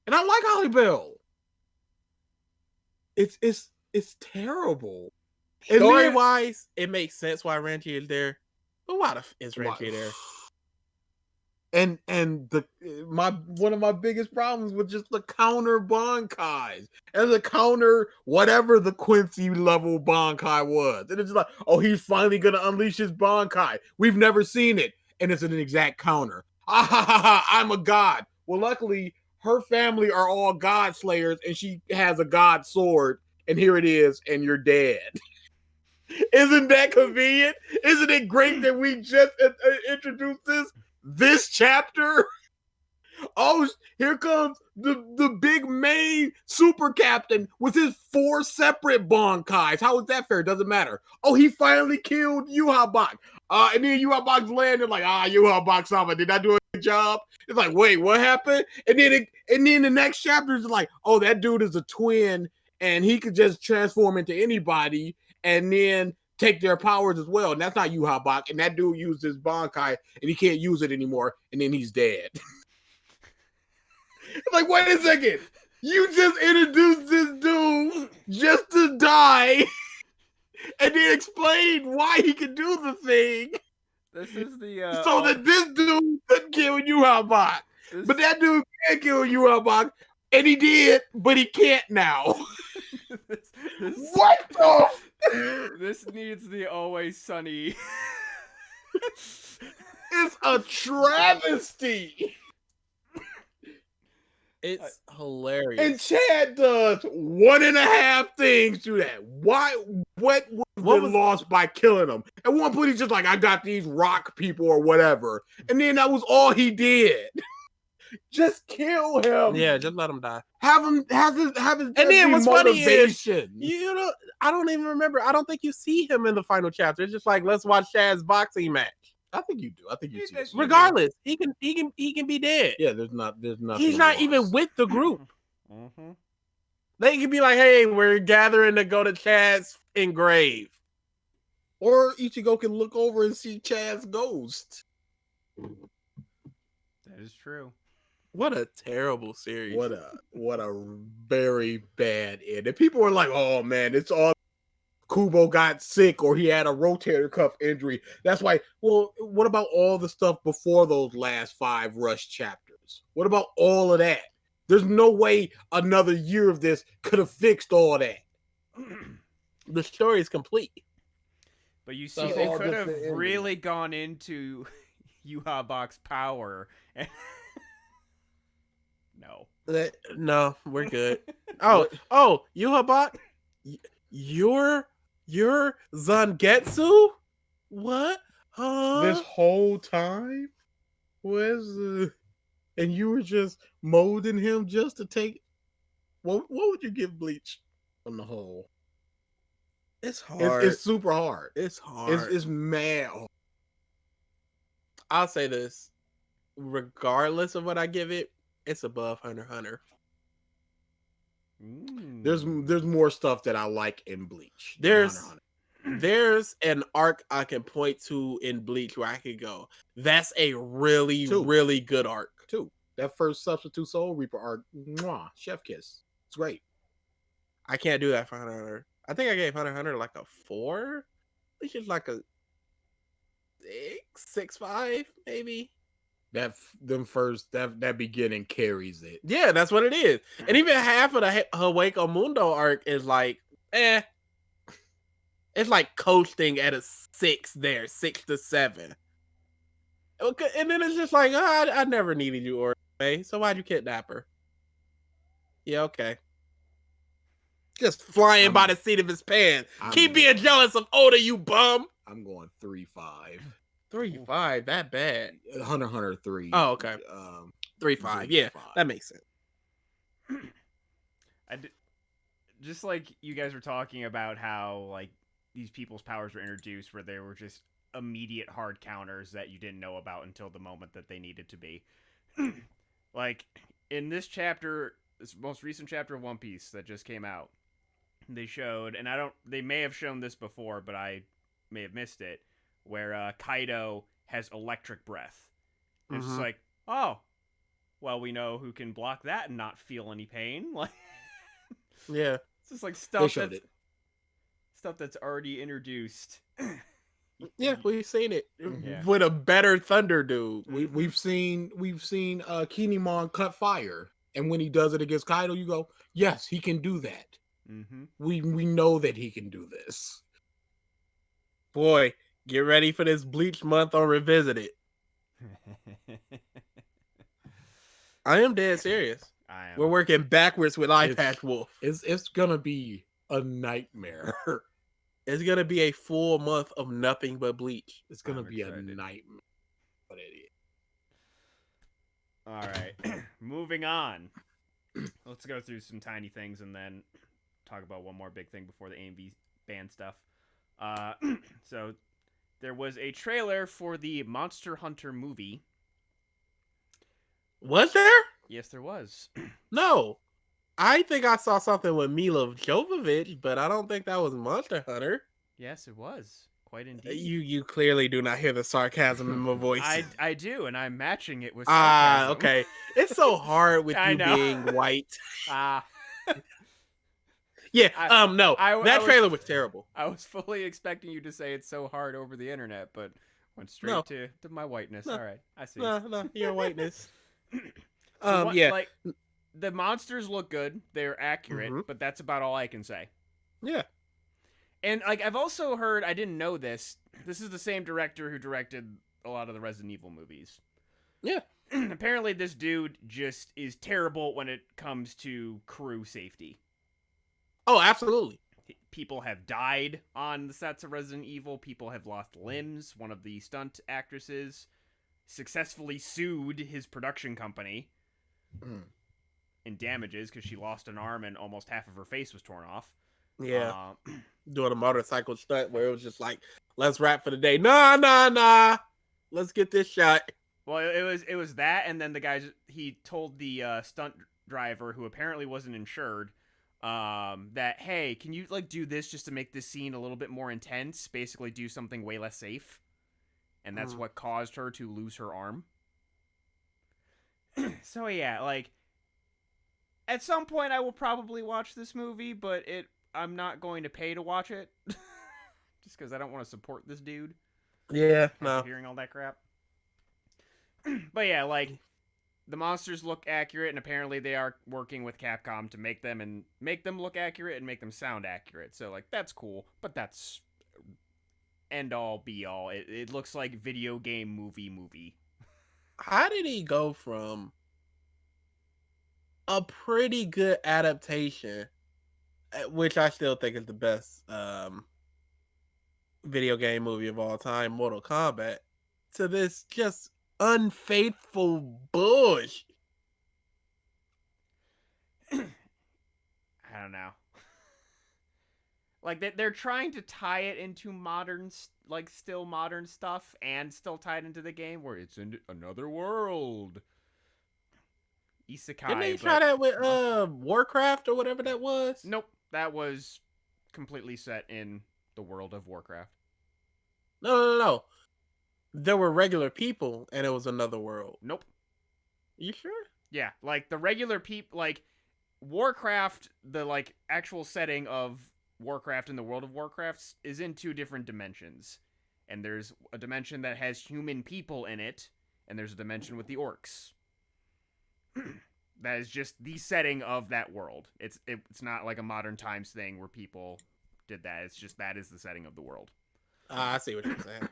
And I like Holly Bell. It's terrible. And Story then- wise, it makes sense why Renji is there. But why the is Renji there? And one of my biggest problems with just the counter Bankais and the counter whatever the Quincy level Bankai was. And it's just like, oh, he's finally gonna unleash his Bankai. We've never seen it, and it's an exact counter. Ah ha ha ha! I'm a god. Well, luckily her family are all god slayers, and she has a god sword. And here it is, and you're dead. Isn't that convenient? Isn't it great that we just introduced this chapter? Oh, here comes the big main super captain with his 4 separate Bankais. How is that fair? Doesn't matter. Oh, he finally killed Yuhabak. And then Yuhabak's landed like, Yuhabak-sama, did I do a good job? It's like, wait, what happened? And then the next chapter is like, oh, that dude is a twin, and he could just transform into anybody, and then take their powers as well. And that's not Yuhabak. And that dude used his Bankai, and he can't use it anymore, and then he's dead. Like, wait a second. You just introduced this dude just to die and then explain why he can do the thing. This is the so that this dude couldn't kill Yuhabak. But that dude can kill Yuhabak, and he did, but he can't now. What the? This needs the Always Sunny. It's a travesty. It's hilarious. And Chad does 1.5 things to that. Why? What was lost by killing him? At one point, he's just like, I got these rock people or whatever. And then that was all he did. Just kill him. Yeah, just let him die. Have his And then what's funny is, motivation. you know, I don't even remember. I don't think you see him in the final chapter. It's just like, let's watch Chad's boxing match. I think you do. I think you see. Regardless, he can be dead. Yeah, there's nothing. He's not lost. even with the group. Mm-hmm. They can be like, hey, we're gathering to go to Chad's grave. Or Ichigo can look over and see Chad's ghost. That is true. What a terrible series. What a very bad end. And people were like, oh man, it's all Kubo got sick or he had a rotator cuff injury. That's why. Well, what about all the stuff before those last 5 rush chapters? What about all of that? There's no way another year of this could have fixed all that. The story is complete. But you see, That's they all could just have the ending. really gone into Yuhabak's power. And No, we're good. Oh, Yuhabak, you're Zangetsu? What? Huh? This whole time and you were just molding him just to take. What would you give Bleach on the whole? It's hard. It's super hard. It's hard. It's mad hard. I'll say this. Regardless of what I give it, it's above Hunter x Hunter. There's more stuff that I like in Bleach. than There's Hunter x Hunter. there's an arc I can point to in Bleach where I could go, that's a really, really good arc. Too. That first Substitute Soul Reaper arc, chef kiss. It's great. I can't do that for Hunter x Hunter. I think I gave Hunter x Hunter like a 4. Bleach is like a 6.5, maybe. That beginning carries it. Yeah, that's what it is. And even half of the Hueco Mundo arc is like, It's like coasting at a 6 there, 6 to 7. Okay, and then it's just like, I never needed you, Orbe, so why'd you kidnap her? Yeah, okay. Just flying by the seat of his pants. Keep being jealous of Oda, you bum. I'm going 3.5. 3.5, that bad. Hunter x Hunter 3. Oh, okay. 3.5. Yeah, that makes sense. Just like you guys were talking about how like these people's powers were introduced where they were just immediate hard counters that you didn't know about until the moment that they needed to be. Like in this chapter, this most recent chapter of One Piece that just came out, they showed, and they may have shown this before, but I may have missed it, where Kaido has electric breath. It's just like, oh, well, we know who can block that and not feel any pain. Like, yeah, it's just like stuff that's already introduced. Yeah, we've seen it Yeah. with a better Thunder dude. We've seen Kinemon cut fire, and when he does it against Kaido, you go, yes, he can do that. Mm-hmm. We know that he can do this. Boy, get ready for this Bleach month on Revisited. I am dead serious. I am. We're working backwards with Eye It's- Patch Wolf. It's gonna be a nightmare. It's gonna be a full month of nothing but Bleach. It's gonna I'm be excited. a nightmare. But it is. All right, moving on. Let's go through some tiny things and then talk about one more big thing before the AMV ban stuff. So there was a trailer for the Monster Hunter movie. Was there? Yes, there was. No. I think I saw something with Mila Jovovich, but I don't think that was Monster Hunter. Yes, it was. Quite indeed. You clearly do not hear the sarcasm in my voice. I do, and I'm matching it with Ah, sarcasm. okay. It's so hard with I you know. being white. Ah, Yeah, no. I That was- trailer was terrible. I was fully expecting you to say it's so hard over the internet, but went straight No. to my whiteness. No. All right, I see. No, your whiteness. So what- Yeah. like the monsters look good; they're accurate, Mhm. but that's about all I can say. Yeah. And like I've also heard, I didn't know this. This is the same director who directed a lot of the Resident Evil movies. Yeah. Apparently, this dude just is terrible when it comes to crew safety. Oh, absolutely. People have died on the sets of Resident Evil. People have lost limbs. One of the stunt actresses successfully sued his production company Mm. in damages because she lost an arm and almost half of her face was torn off. Yeah. Uh, Doing a motorcycle stunt where it was just like, let's wrap for the day. Nah. Let's get this shot. well, it was that, and then the guy he told the stunt driver who apparently wasn't insured that hey, can you like do this just to make this scene a little bit more intense? Basically, do something way less safe, and that's what caused her to lose her arm. So yeah, like at some point I will probably watch this movie, but I'm not going to pay to watch it just because I don't want to support this dude. Yeah, After no. hearing all that crap. But yeah, like the monsters look accurate, and apparently they are working with Capcom to make them look accurate and make them sound accurate. So like that's cool, but that's end all be all. It looks like video game movie. How did he go from a pretty good adaptation, which I still think is the best video game movie of all time, Mortal Kombat, to this just unfaithful bullshit? I don't know. Like they're trying to tie it into modern, like still modern stuff, and still tie it into the game where it's in another world. Isekai. Didn't they but- try that with Warcraft or whatever that was? Nope, that was completely set in the world of Warcraft. No. There were regular people, and it was another world. Nope. You sure? Yeah, like the regular people, like Warcraft, the like actual setting of Warcraft in the world of Warcraft is in two different dimensions. And there's a dimension that has human people in it, and there's a dimension with the orcs. That is just the setting of that world. It's not like a modern times thing where people did that. It's just that is the setting of the world. I see what you're saying.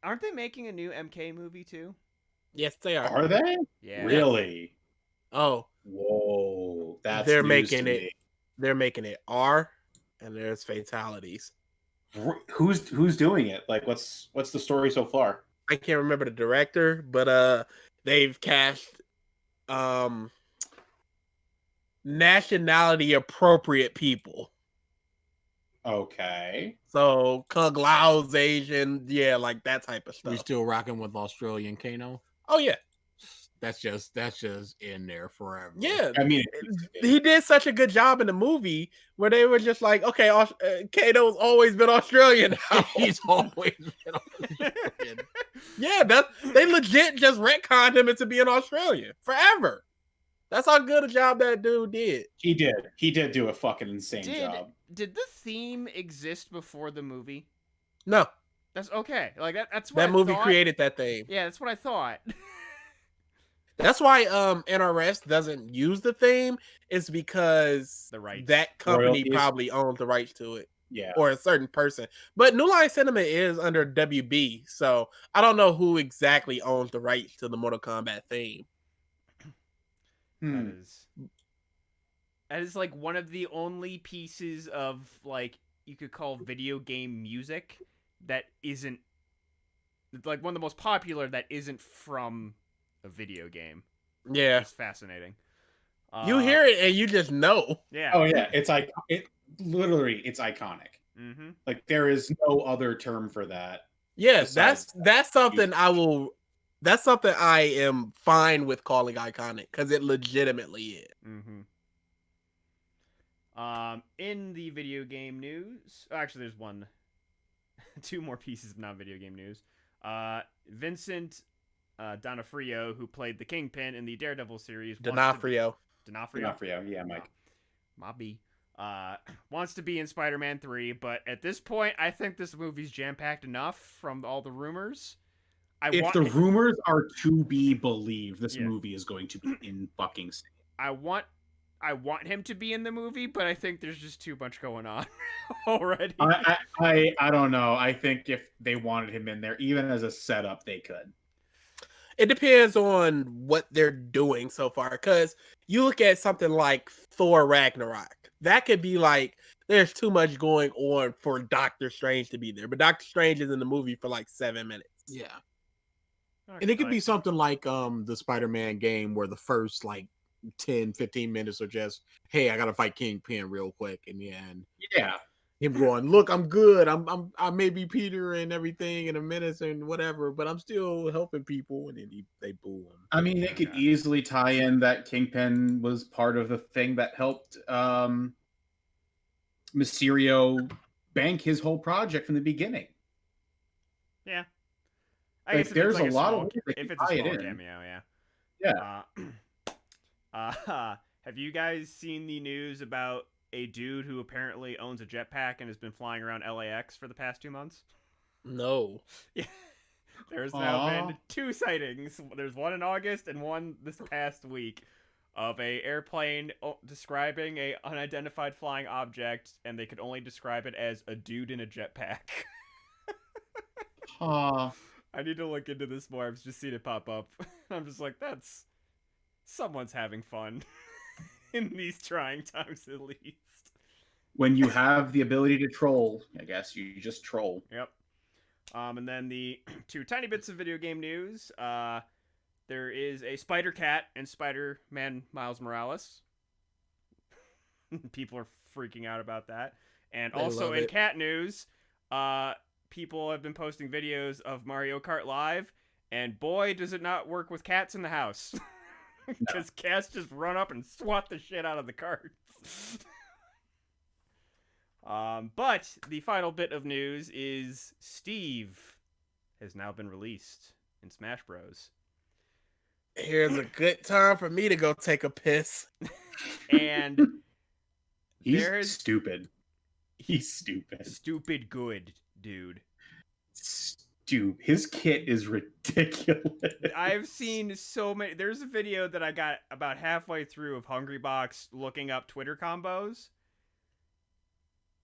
Aren't they making a new MK movie too? Yes, they are. Are they? Yeah. Really? Oh, Whoa, that's They're news making to it. me. they're making it R, and there's fatalities. Who's doing it? Like, what's the story so far? I can't remember the director, but they've cast nationality appropriate people. Okay. So Kung Lao's Asian, yeah, like that type of We stuff. still rocking with Australian Kano. Oh yeah, That's just in there forever. yeah. I mean, He did such a good job in the movie where they were just like, okay, Kano's always been Australian now. He's always been Australian. Yeah, they legit just retconned him into being Australian forever. That's how good a job that dude did. he did do a fucking insane job. Did the theme exist before the movie? No, That's okay. Like that's what that I movie thought. created that theme. Yeah, that's what I thought. That's why NRS doesn't use the theme. It's because The rights. that company Royalties. probably owns the rights to it, Yeah. or a certain person. But New Line Cinema is under WB, so I don't know who exactly owns the rights to the Mortal Kombat theme. Hmm. That is. That is like one of the only pieces of like you could call video game music that isn't like one of the most popular that isn't from a video game. Yeah, It's fascinating. you hear it and you just know. Yeah. Oh yeah, it's like it literally it's iconic. Mm-hmm. Like there is no other term for that. Yes, Besides that's something I will. That's something I am fine with calling iconic because it legitimately is. Mm-hmm. In the video game news, actually, there's two more pieces of non-video game news. Vincent D'Onofrio, who played the Kingpin in the Daredevil series, D'Onofrio. D'Onofrio, yeah, Mike. Mobby. Wants to be in Spider-Man 3, but at this point, I think this movie's jam-packed enough from all the rumors. If the rumors are to be believed, this Yeah. movie is going to be in fucking insane. I want him to be in the movie, but I think there's just too much going on already. I don't know. I think if they wanted him in there, even as a setup, they could. It depends on what they're doing so far. Because you look at something like Thor Ragnarok, that could be like there's too much going on for Doctor Strange to be there. But Doctor Strange is in the movie for like 7 minutes. Yeah. Okay, And it could be something like the Spider-Man game where the first like 10, 15 minutes are just, hey, I gotta fight Kingpin real quick. And then Yeah. him going, look, I'm good. I may be Peter and everything and a menace and whatever, but I'm still helping people. And then they boo him. I mean, they could easily tie in that Kingpin was part of the thing that helped Mysterio bank his whole project from the beginning. Yeah. I guess there's a lot of ways they if can it's a tie small it in. cameo, Yeah. Have you guys seen the news about a dude who apparently owns a jetpack and has been flying around LAX for the past 2 months? No. Yeah. There's now been 2 sightings. There's one in August and one this past week of a airplane describing a unidentified flying object, and they could only describe it as a dude in a jetpack. I need to look into this more. I've just seen it pop up. I'm just like, that's someone's having fun in these trying times, at least. When you have the ability to troll, I guess you just troll. Yep. And then the 2 tiny bits of video game news. There is a Spider-Cat in Spider-Man Miles Morales. People are freaking out about that. And They also love in it. cat news, people have been posting videos of Mario Kart Live, and boy, does it not work with cats in the house. Because cats just run up and swat the shit out of the carts. But the final bit of news is Steve has now been released in Smash Bros. Here's a good time for me to go take a piss. And He's there's stupid. He's stupid. stupid good, dude. His kit is ridiculous. I've seen so many. There's a video that I got about halfway through of Hungrybox looking up Twitter combos.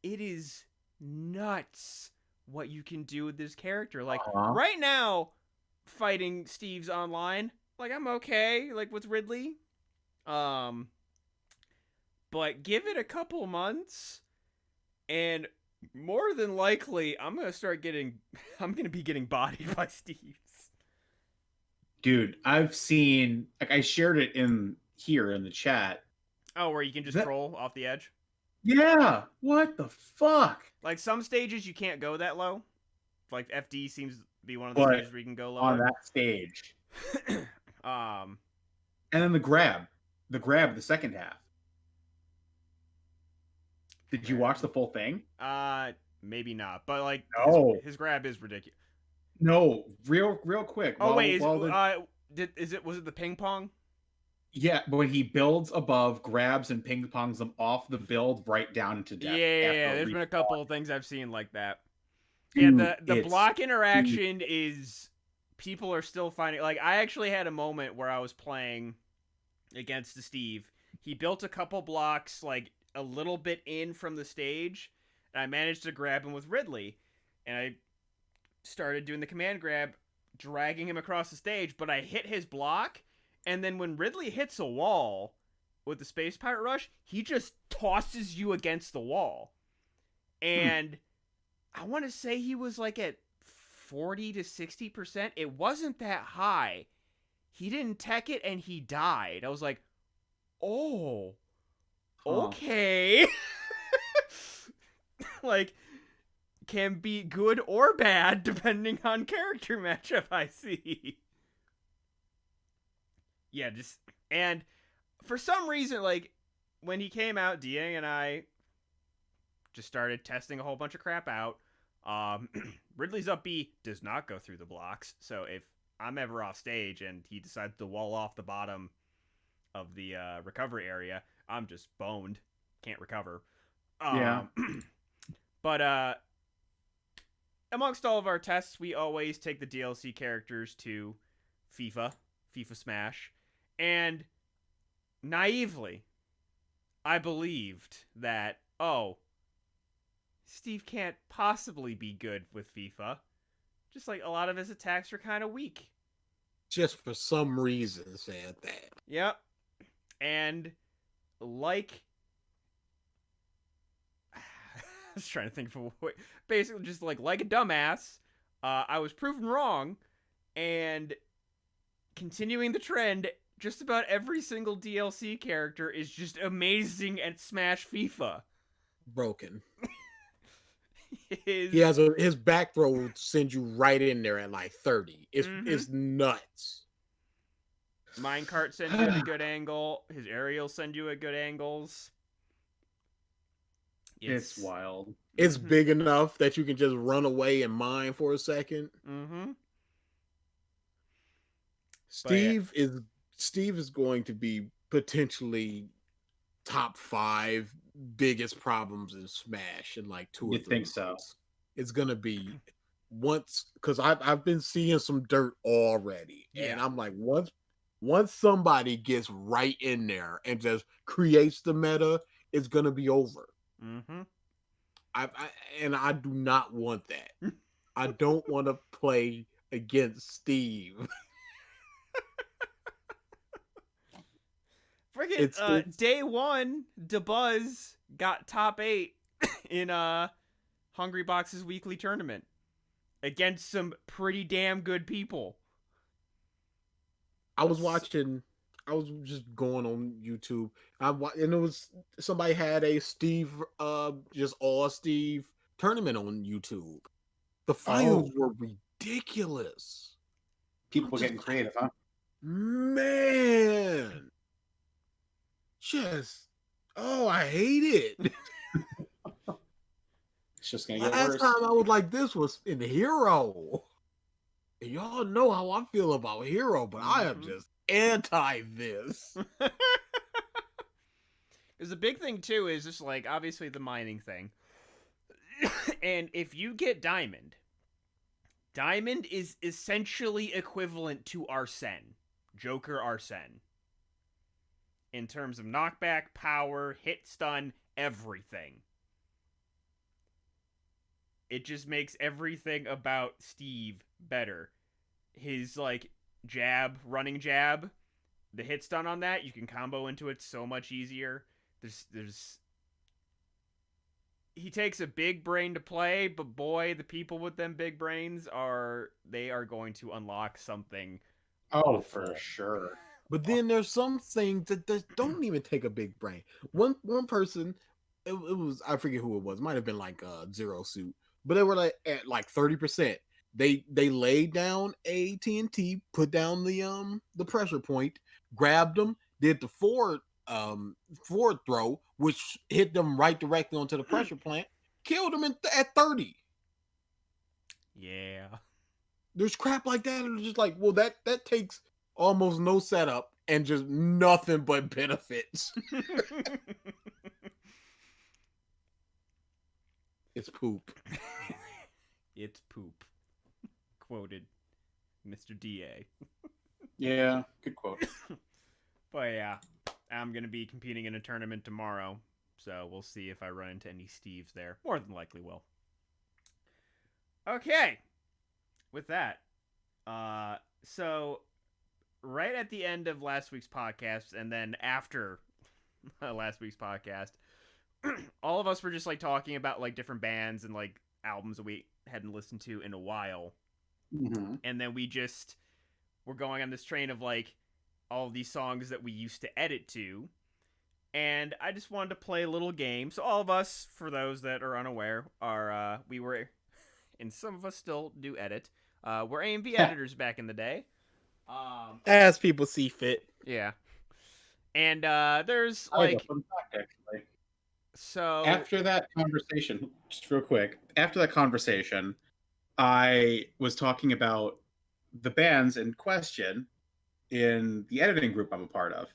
It is nuts what you can do with this character. Like right now, fighting Steve's online, like I'm okay, like with Ridley. But give it a couple months, and more than likely, I'm gonna be getting bodied by Steve's. Dude, I've seen, like, I shared it in the chat. Oh, where you can just troll off the edge? Yeah, what the fuck? Like, some stages you can't go that low. Like, FD seems to be one of the But stages where you can go lower. on that stage. Um, And then the grab, the second half. Did you watch the full thing? maybe not. But, like, No. his grab is ridiculous. No, real quick. Oh, wait, was it the ping pong? Yeah, but when he builds above, grabs and ping pongs them off the build right down into death. Yeah, there's been a couple of things I've seen like that. Dude, Yeah, the block interaction is... People are still finding... Like, I actually had a moment where I was playing against Steve. He built a couple blocks, like, a little bit in from the stage, and I managed to grab him with Ridley. And I started doing the command grab, dragging him across the stage, but I hit his block, and then when Ridley hits a wall, with the Space Pirate Rush, he just tosses you against the wall. And I want to say he was like at 40 to 60%. It wasn't that high. He didn't tech it and he died. I was like, oh, okay. Like, can be good or bad depending on character matchup, I see. Yeah, just, and for some reason, like, when he came out, DA and I just started testing a whole bunch of crap out. Ridley's up B does not go through the blocks, so if I'm ever off stage and he decides to wall off the bottom of the recovery area, I'm just boned. Can't recover. Yeah. But amongst all of our tests, we always take the DLC characters to FIFA Smash, and naively, I believed that, oh, Steve can't possibly be good with FIFA. Just like a lot of his attacks are kind of weak. Just for some reason said that. Yep. And like, I was trying to think of a way. Basically, just like a dumbass, I was proven wrong, and continuing the trend, just about every single DLC character is just amazing at Smash FIFA. Broken. His... He has his back throw will send you right in there at like 30. It's nuts. Minecart sends you at a good angle. His aerials send you at good angles. It's wild. It's big enough that you can just run away and mine for a second. Steve is going to be potentially top 5 biggest problems in Smash in like 2 or 3 You think so? months. It's gonna be once, because I've been seeing some dirt already, and I'm like, once somebody gets right in there and just creates the meta, it's gonna be over. I do not want that. I don't want to play against Steve. Friggin' day 1, DeBuzz got top 8 in Hungry Box's weekly tournament against some pretty damn good people. I was just going on YouTube, and it was somebody had a Steve, just all Steve tournament on YouTube. The finals were ridiculous. People were getting creative, huh? Man, I hate it. It's just gonna get Last worse. time I was like, this was in Hero. And y'all know how I feel about Hero, but I am just anti this. There's a big thing too, is just like obviously the mining thing. And if you get Diamond is essentially equivalent to Arsene, Joker Arsene, in terms of knockback, power, hit stun, everything. It just makes everything about Steve better. His, like, running jab, the hit stun on that, you can combo into it so much easier. He takes a big brain to play, but boy, the people with them big brains are going to unlock something. Oh, for sure. But then there's some things that don't even take a big brain. One person, it was, I forget who it was. It might have been like Zero Suit, but they were like at like 30%. They laid down a TNT, put down the pressure point, grabbed them, did the forward throw, which hit them right directly onto the pressure plant, killed them at 30. Yeah. There's crap like that, and it's just like, well, that takes almost no setup and just nothing but benefits. It's poop. It's poop. Quoted Mr. DA. Yeah, good quote. But yeah, I'm going to be competing in a tournament tomorrow, so we'll see if I run into any Steves there. More than likely will. Okay. With that, so right at the end of last week's podcast, and then after last week's podcast, all of us were just like talking about like different bands and like albums that we hadn't listened to in a while, and then we just were going on this train of like all of these songs that we used to edit to, and I just wanted to play a little game. So all of us, for those that are unaware, are we were, and some of us still do edit. We're AMV editors back in the day. As people see fit. Yeah. And there's I have a like fun fact, actually. so After that conversation, just real quick, after that conversation, I was talking about the bands in question in the editing group I'm a part of.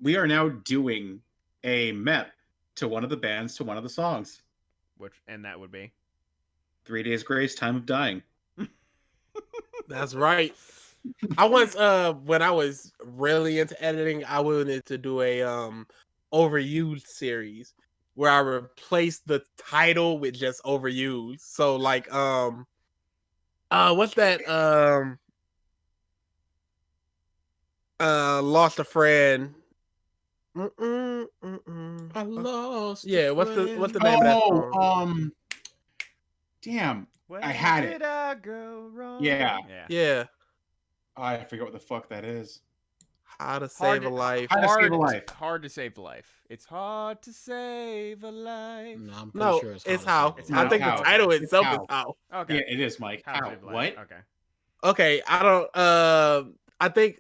We are now doing a MEP to one of the bands to one of the songs. and that would be 3 Days Grace, Time of Dying. That's right. I once when I was really into editing, I wanted to do a overused series where I replaced the title with just overused. So like what's that lost a friend. I lost. Yeah, a what's friend. the name of that song? Damn. Where I had did it. I go wrong? Yeah. Yeah, I forget what the fuck that is. How to Save a Life. How to Save a Life. Hard to save a life. It's hard to save a life. No, I'm pretty No, sure it's to how. Save a It's Life. I think How. the title It's itself how. is how. Okay. Yeah, it is, Mike. How to How? save a life. What? Okay. Okay, I don't. I think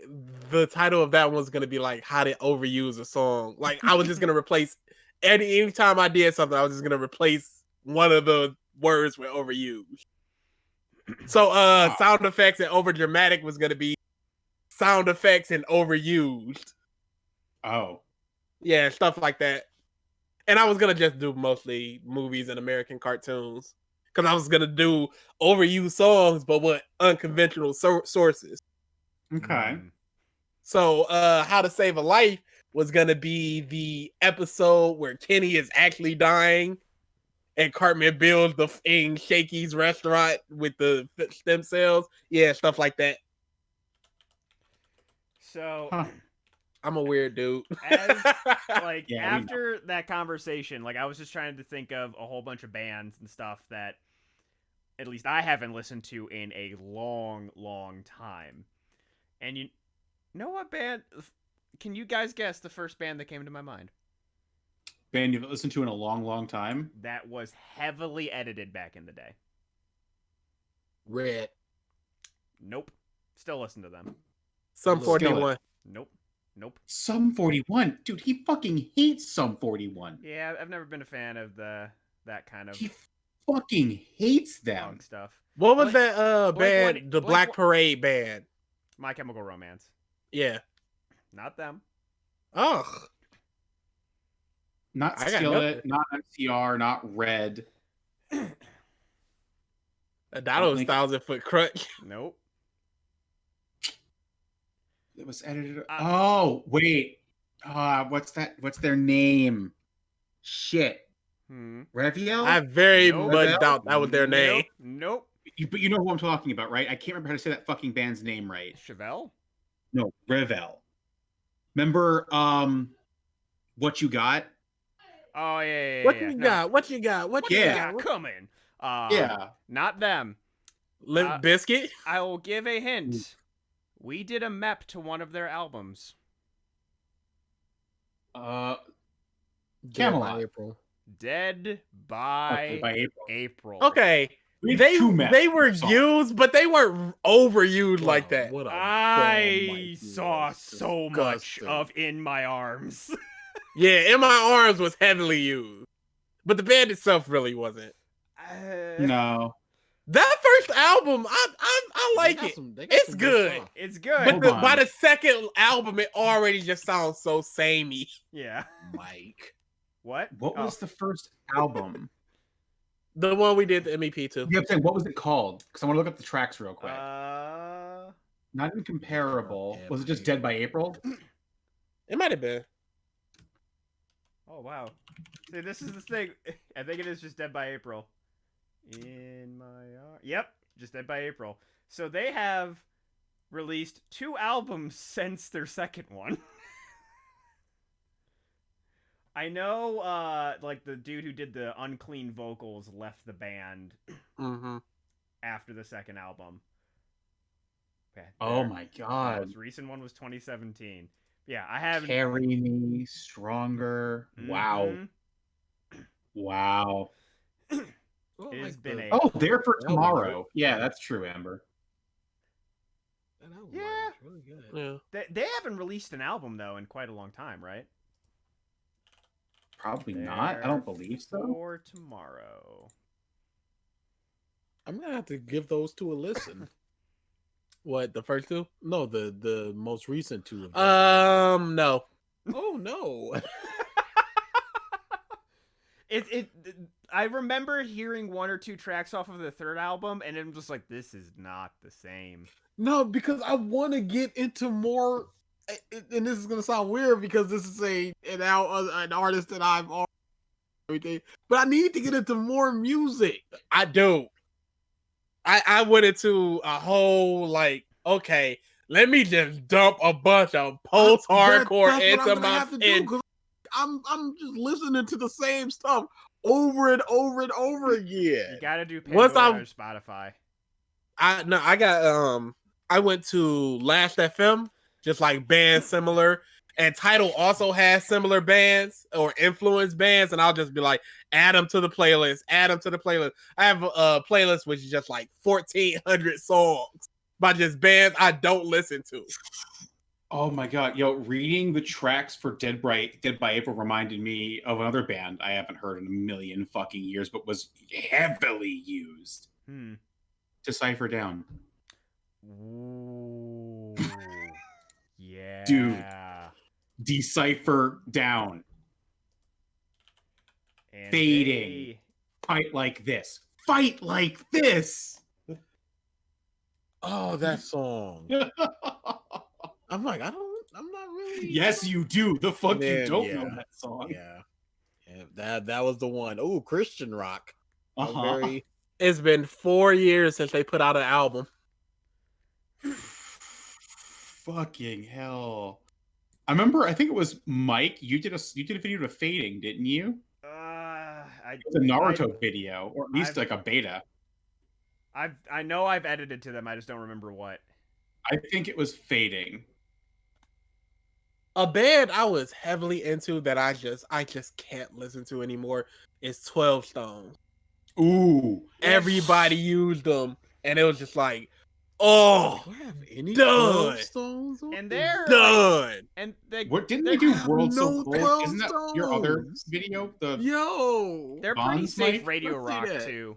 the title of that one's gonna be like how to overuse a song. Like I was just gonna replace anytime I did something, I was just gonna replace one of the words with overused. So sound effects and over dramatic was gonna be sound effects and overused. Oh. Yeah, stuff like that. And I was gonna just do mostly movies and American cartoons. Because I was gonna do overused songs, but with unconventional sources. Okay. So, How to Save a Life was gonna be the episode where Kenny is actually dying, and Cartman builds the in Shakey's restaurant with the stem cells. Yeah, stuff like that. So, Huh. I'm a weird dude. as like Yeah, we know. after that conversation, like I was just trying to think of a whole bunch of bands and stuff that at least I haven't listened to in a long, long time. And you know what band? Can you guys guess the first band that came to my mind? Band you've listened to in a long, long time. That was heavily edited back in the day. Red. Nope. Still listen to them. Sum Still 41. Nope. Nope. Sum 41. Dude, he fucking hates Sum 41. Yeah, I've never been a fan of that kind of He fucking hates them. punk stuff. What was Blink- that band? Blink- The Blink- Black Parade band. My Chemical Romance. Yeah. Not them. Ugh. Not I got Skillet, nothing. not MCR, not Red. Adato's Blink- 1,000-foot crutch. Nope. It was edited. Oh, wait. What's that? What's their name? Shit. Reviel? I very Nope. much doubt that was their name. Nope. But you know who I'm talking about, right? I can't remember how to say that fucking band's name right. Chevelle? No, Revel. Remember What You Got? Oh yeah. What you got? What you got? What you Yeah. got? Coming. Yeah. Not them. Limp Biscuit? I will give a hint. We did a mep to one of their albums. Camelot. April. Dead by, By April. April. Okay. We have They two maps they were for songs. used, but they weren't overused like that. What a I bomb, Mike. saw so much Disgusting. of In My Arms. Yeah, In My Arms was heavily used. But the band itself really wasn't. No. That first album, I like it. They got It's some good. stuff. It's good. But Hold on. by the second album, it already just sounds so samey. Yeah. Mike. What? What was the first album? The one we did the MEP to. Yeah, I'm saying, what was it called? Because I want to look up the tracks real quick. Uh, Not even comparable. Yeah, Was it just Dead by April? It might have been. oh wow. See, this is the thing. I think it is just Dead by April. In My Arms. Yep, just Dead by April. So they have released 2 albums since their second one. I know, like the dude who did the unclean vocals left the band Mm-hmm. after the second album. Okay, Oh there. my The god. most recent one was 2017. Yeah, I haven't. Carry me stronger. Wow. Mhm. Wow. It has been a Oh, there for That was tomorrow. Yeah, that's true, Amber. Yeah. really good. Yeah. They haven't released an album though in quite a long time, right? Probably not. I don't believe so. For tomorrow. I'm gonna have to give those two a listen. What, the first two? No, the most recent two. Of them. No. Oh no. I remember hearing one or two tracks off of the third album, and I'm just like, this is not the same. No, because I want to get into more, and this is gonna sound weird because this is an artist that I've already everything, but I need to get into more music. I do. I went into a whole like, okay, let me just dump a bunch of post-hardcore That's what into I'm gonna my have to do, 'cause I'm just listening to the same stuff over and over and over again. You gotta do Once Pandora or Spotify. I went to Last FM, just like bands similar, and Tidal also has similar bands or influence bands, and I'll just be like, add them to the playlist, add them to the playlist. I have a playlist which is just like 1,400 songs by just bands I don't listen to. Oh my god, yo, reading the tracks for Dead by April reminded me of another band I haven't heard in a million fucking years, but was heavily used. Decipher Down. Ooh. Yeah. Dude. Decipher Down. And Fading. Fight like this. Fight like this. Oh, that song. I'm like, I'm not really. Yes, you do. The fuck you Man, don't yeah. know that song. Yeah, that was the one. Oh, Christian rock. Uh-huh. It's been 4 years since they put out an album. Fucking hell. I remember, I think it was Mike. You did a video to Fading, didn't you? It's a Naruto video, or at least like a beta. I know I've edited to them. I just don't remember what. I think it was Fading. A band I was heavily into that I just can't listen to anymore is 12 Stones. Ooh. Everybody used them, and it was just like, oh, Do I have any done. 12 Stones on And there? they're done. and they What didn't they do? World So no Cold? 12 Isn't that your other Stones. video? The Yo, they're pretty Bonds, safe Mike? radio Let's see rock that. too.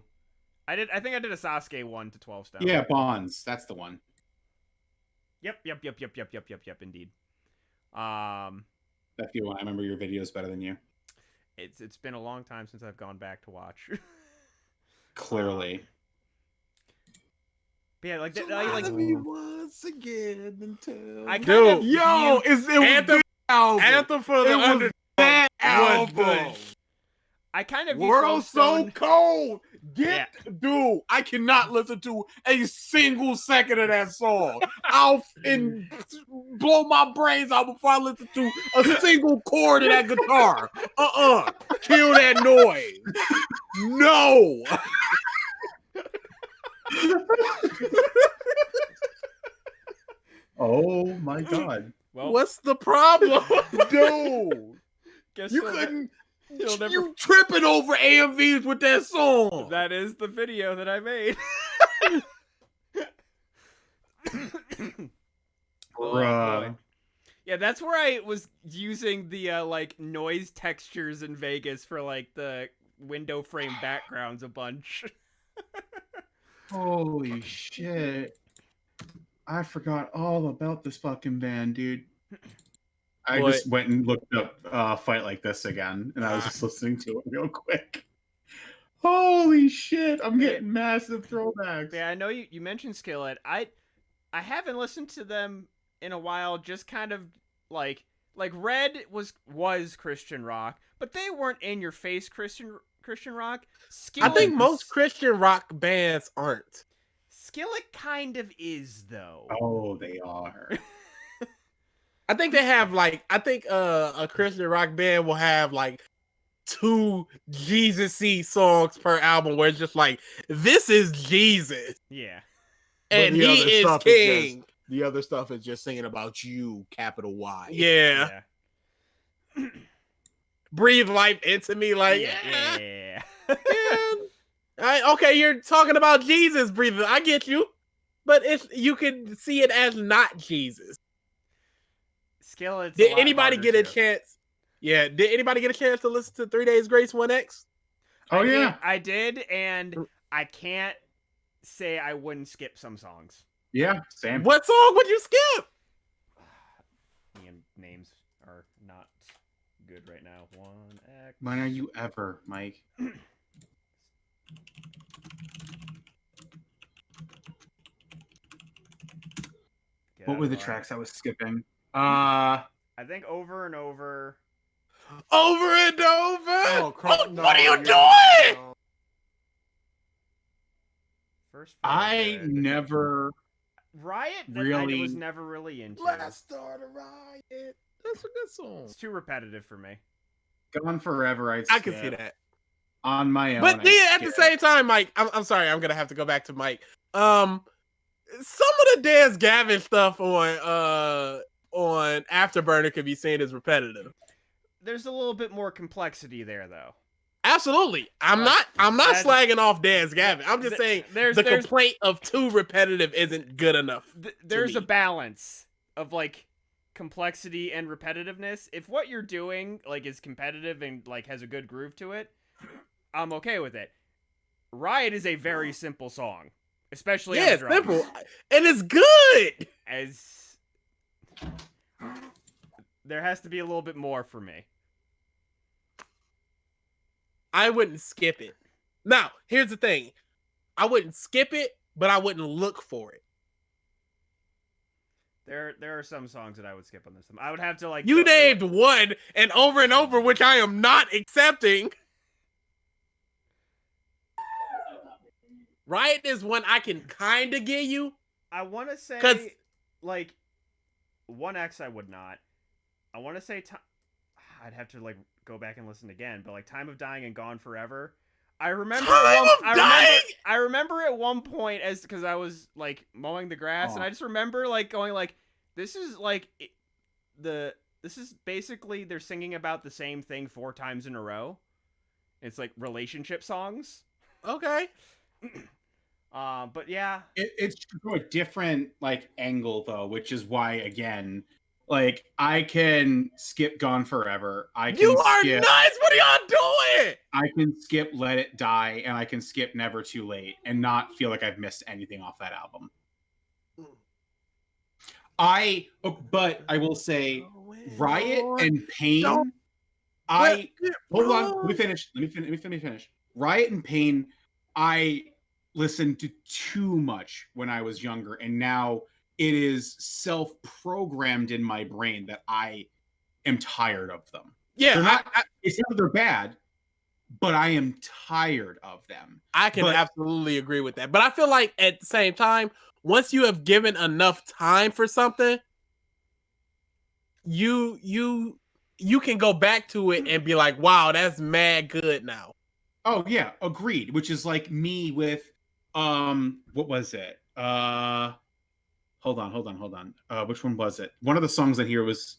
I think I did a Sasuke 1 to 12 Stone. yeah, Bonds. That's the one. Yep. Indeed. That video. I remember your videos better than you. It's been a long time since I've gone back to watch. Clearly. But yeah, like so that. Like me once again until I kind Dude. of yo, view- it was Anthem- this album. Anthem for the It was Underdog that was the album. I kind of view World 12 so Stone- cold. Dude, I cannot listen to a single second of that song. I'll blow my brains out before I listen to a single chord of that guitar. Kill that noise. No. Oh my god. Well, What's the problem? Dude. guess You you'll ne- couldn't. you'll never- You tripping over AMVs with that song. That is the video that I made. Bruh. Yeah, that's where I was using the like noise textures in Vegas for like the window frame backgrounds a bunch. Holy shit. I forgot all about this fucking band, dude. I What? just went and looked up Fight Like This again, and I was just listening to it real quick. Holy shit, I'm getting massive throwbacks. Yeah, I know you mentioned Skillet. I haven't listened to them in a while, just kind of like Red was Christian rock, but they weren't in your face Christian rock. I think Skillet- most Christian rock bands aren't. Skillet kind of is though. Oh, they are. I think they have like I think a Christian rock band will have like 2 Jesus-y songs per album where it's just like this is Jesus Yeah. and the he other is stuff king. The other stuff is just singing about you, capital Y. Yeah. Breathe life into me like Yeah. okay, you're talking about Jesus breathing. I get you. But you can see it as not Jesus. Skillet's Did anybody get a chance? Yeah, did anybody get a chance to listen to 3 Days Grace 1X? Oh yeah. I did, and I can't say I wouldn't skip some songs. Yeah, same. What song would you skip? Names are not good right now. 1X. When are you ever, Mike? What were the tracks I was skipping? I think Over and Over. Over and over. No, what are you doing? First. I Good. never Riot. really I was never really into. Let's start a riot. That's a good song. It's too repetitive for me. Gone Forever. I can see that on my own. But then at the same time, Mike, I'm sorry, I'm gonna have to go back to Mike. Some of the Dance Gavin stuff on Afterburner could be seen as repetitive. There's a little bit more complexity there, though. Absolutely, I'm not slagging off Dance Gavin. I'm just saying there's complaint of too repetitive isn't good enough. There's a balance of like complexity and repetitiveness. If what you're doing like is competitive and like has a good groove to it, I'm okay with it. Riot is a very simple song, especially on the drums. Simple, and it's good. As there has to be a little bit more for me. I wouldn't skip it. Now, here's the thing. I wouldn't skip it, but I wouldn't look for it. There are some songs that I would skip on this. I would have to like. You named one and over, which I am not accepting. Riot is one I can kind of give you. I want to say, like, 1X I would not. I want to say, I'd have to, like, go back and listen again, but, like, Time of Dying and Gone Forever. I remember at one point, because I was, like, mowing the grass, and I just remember, like, going, like, this is, like, this is basically, they're singing about the same thing 4 times in a row. It's, like, relationship songs. Okay. But yeah, it's from a different like angle though, which is why again, like I can skip Gone Forever. You are nuts! What are y'all doing? I can skip Let It Die, and I can skip Never Too Late, and not feel like I've missed anything off that album. But I will say, Riot and Pain. Hold on. Let me finish. Riot and Pain. I listened to too much when I was younger, and now it is self-programmed in my brain that I am tired of them. Yeah, it's not that they're bad, but I am tired of them. I can absolutely agree with that. But I feel like at the same time, once you have given enough time for something, you can go back to it and be like, wow, that's mad good now. Oh yeah, agreed. Which is like me with what was it? Hold on. Which one was it? One of the songs that here was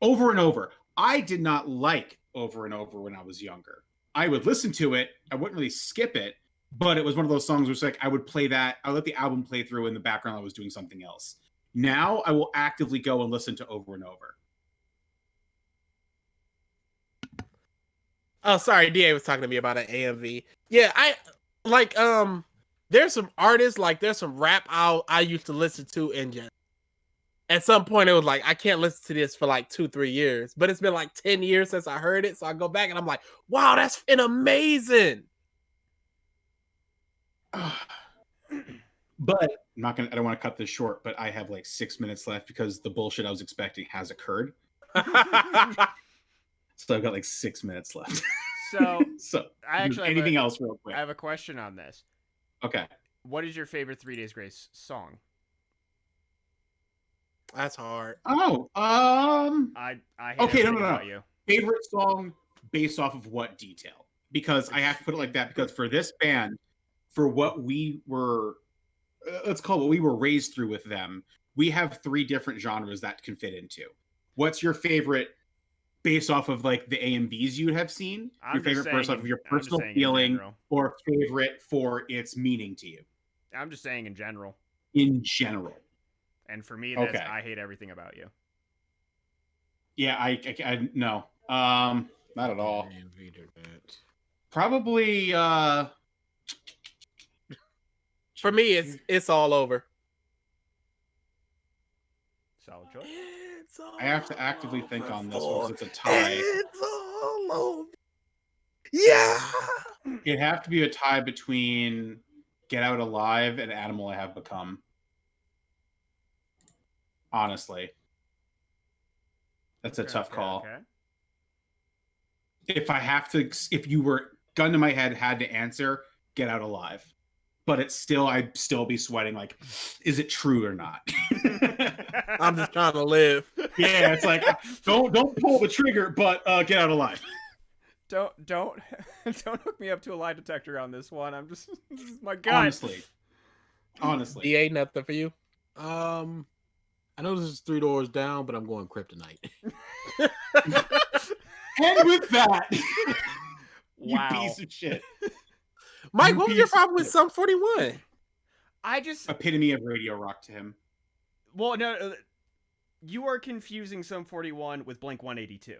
Over and Over. I did not like Over and Over when I was younger. I would listen to it. I wouldn't really skip it, but it was one of those songs where it's like I would play that. I would let the album play through in the background. I was doing something else. Now I will actively go and listen to Over and Over. Oh, sorry, DA was talking to me about an AMV. Yeah, I like there's some artists, like there's some rap I used to listen to, and just at some point it was like I can't listen to this for like 2-3 years, but it's been like 10 years since I heard it, so I go back and I'm like, wow, that's amazing. But I don't want to cut this short, but I have like 6 minutes left because the bullshit I was expecting has occurred. So I've got like 6 minutes left. So I actually anything else real quick? I have a question on this. Okay. What is your favorite 3 Days Grace song? That's hard. Oh, I hate Okay, no, everything no, no. about you. favorite song based off of what detail? Because I have to put it like that because for this band, for what we were, let's call it what we were raised through with them, we have 3 different genres that can fit into. What's your favorite based off of like the AMVs you have seen? I'm Your just favorite saying based off in- of your I'm just personal saying in feeling, general. or favorite for its meaning to you I'm just saying in general. in general? And for me, that's Okay. I hate everything about you. Yeah, I no, not at all. AMV did that. Probably For me, it's all over. Solid choice. It's all I have to actively think over on this one for- because it's a tie. It's all over. Yeah. It'd have to be a tie between Get Out Alive and Animal I Have Become. Honestly. That's a tough call. Okay. If you were gun to my head had to answer, Get Out Alive. But I'd still be sweating like, is it true or not? I'm just trying to live. Yeah, it's like don't pull the trigger, but Get Out Alive. Don't hook me up to a lie detector on this one. I'm just this is my gut. Honestly. DA, nothing for you. I know this is 3 doors down, but I'm going Kryptonite. And with that, Wow. you piece of shit. Mike, You what was your piece of problem with shit. Sum 41? I just Epitome of radio rock to him. well no, you are confusing Sum 41 with Blink 182.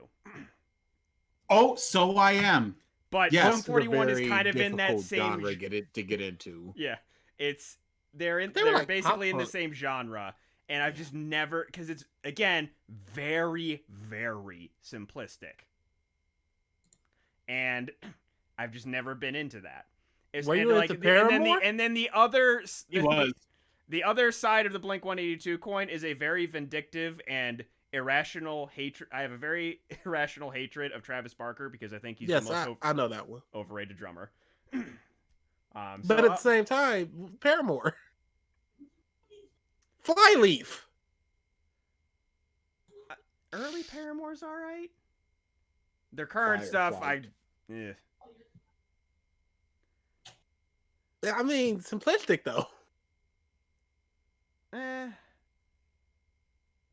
Oh, so I am. But Yes, Sum it's a 41 is Very kind of in that difficult same genre to get into. yeah. It's they're They were they're like basically in the pop-punk. same genre, and I've just never because it's again very very simplistic, and I've just never been into that. Were and you like into the- and then Paramore? the other He was. the other side of the Blink 182 coin is a very vindictive and irrational hatred. I have a very irrational hatred of Travis Barker because I think he's Yes, the most I know that one. overrated drummer. But So, at the same time, Paramore. Flyleaf. early Paramore's all right. Their current stuff, eh. I mean, simplistic though.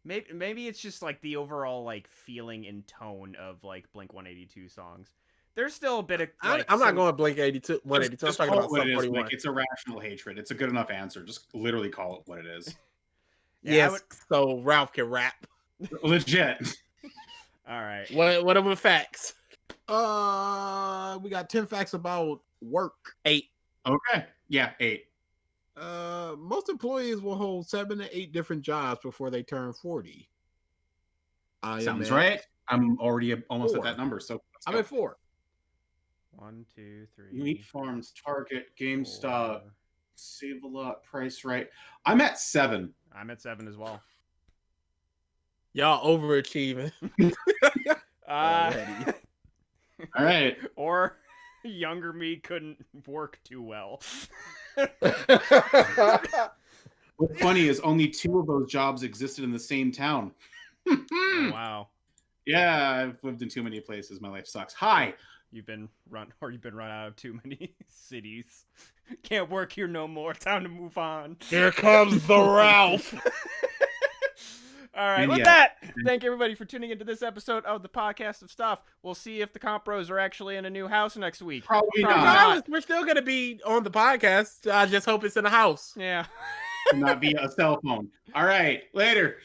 Maybe it's just like the overall like feeling and tone of like Blink 182 songs. There's still a bit of like, I'm not some- going Blink 82, 182. I'm Just talking call about it what Sum it is, 41. Nick. It's irrational hatred. It's a good enough answer. Just literally call it what it is. Yeah, I Yes, would- so Ralph can rap. Legit. all right. What are the facts? We got 10 facts about work. 8. Okay. Yeah, 8. Most employees will hold 7 to 8 different jobs before they turn 40. I am Sounds at- right. I'm already almost 4. at that number. So let's I'm go. at 4. 1, 2, 3. Meat Farms, Target, GameStop, 4. Save a Lot, Price Right. I'm at 7. I'm at 7 as well. Y'all overachieving. Already. All right. Or younger me couldn't work too well. What's funny is only 2 of those jobs existed in the same town. Oh, wow. Yeah, I've lived in too many places. My life sucks. Hi. You've been run out of too many cities. Can't work here no more. Time to move on. Here comes the Ralph. All right, And with yeah. that, thank everybody for tuning into this episode of the Podcast of Stuff. We'll see if the Comp Bros are actually in a new house next week. Probably Probably not. not. Regardless, we're still gonna be on the podcast. I just hope it's in the house. Yeah. Not via a cell phone. All right. Later.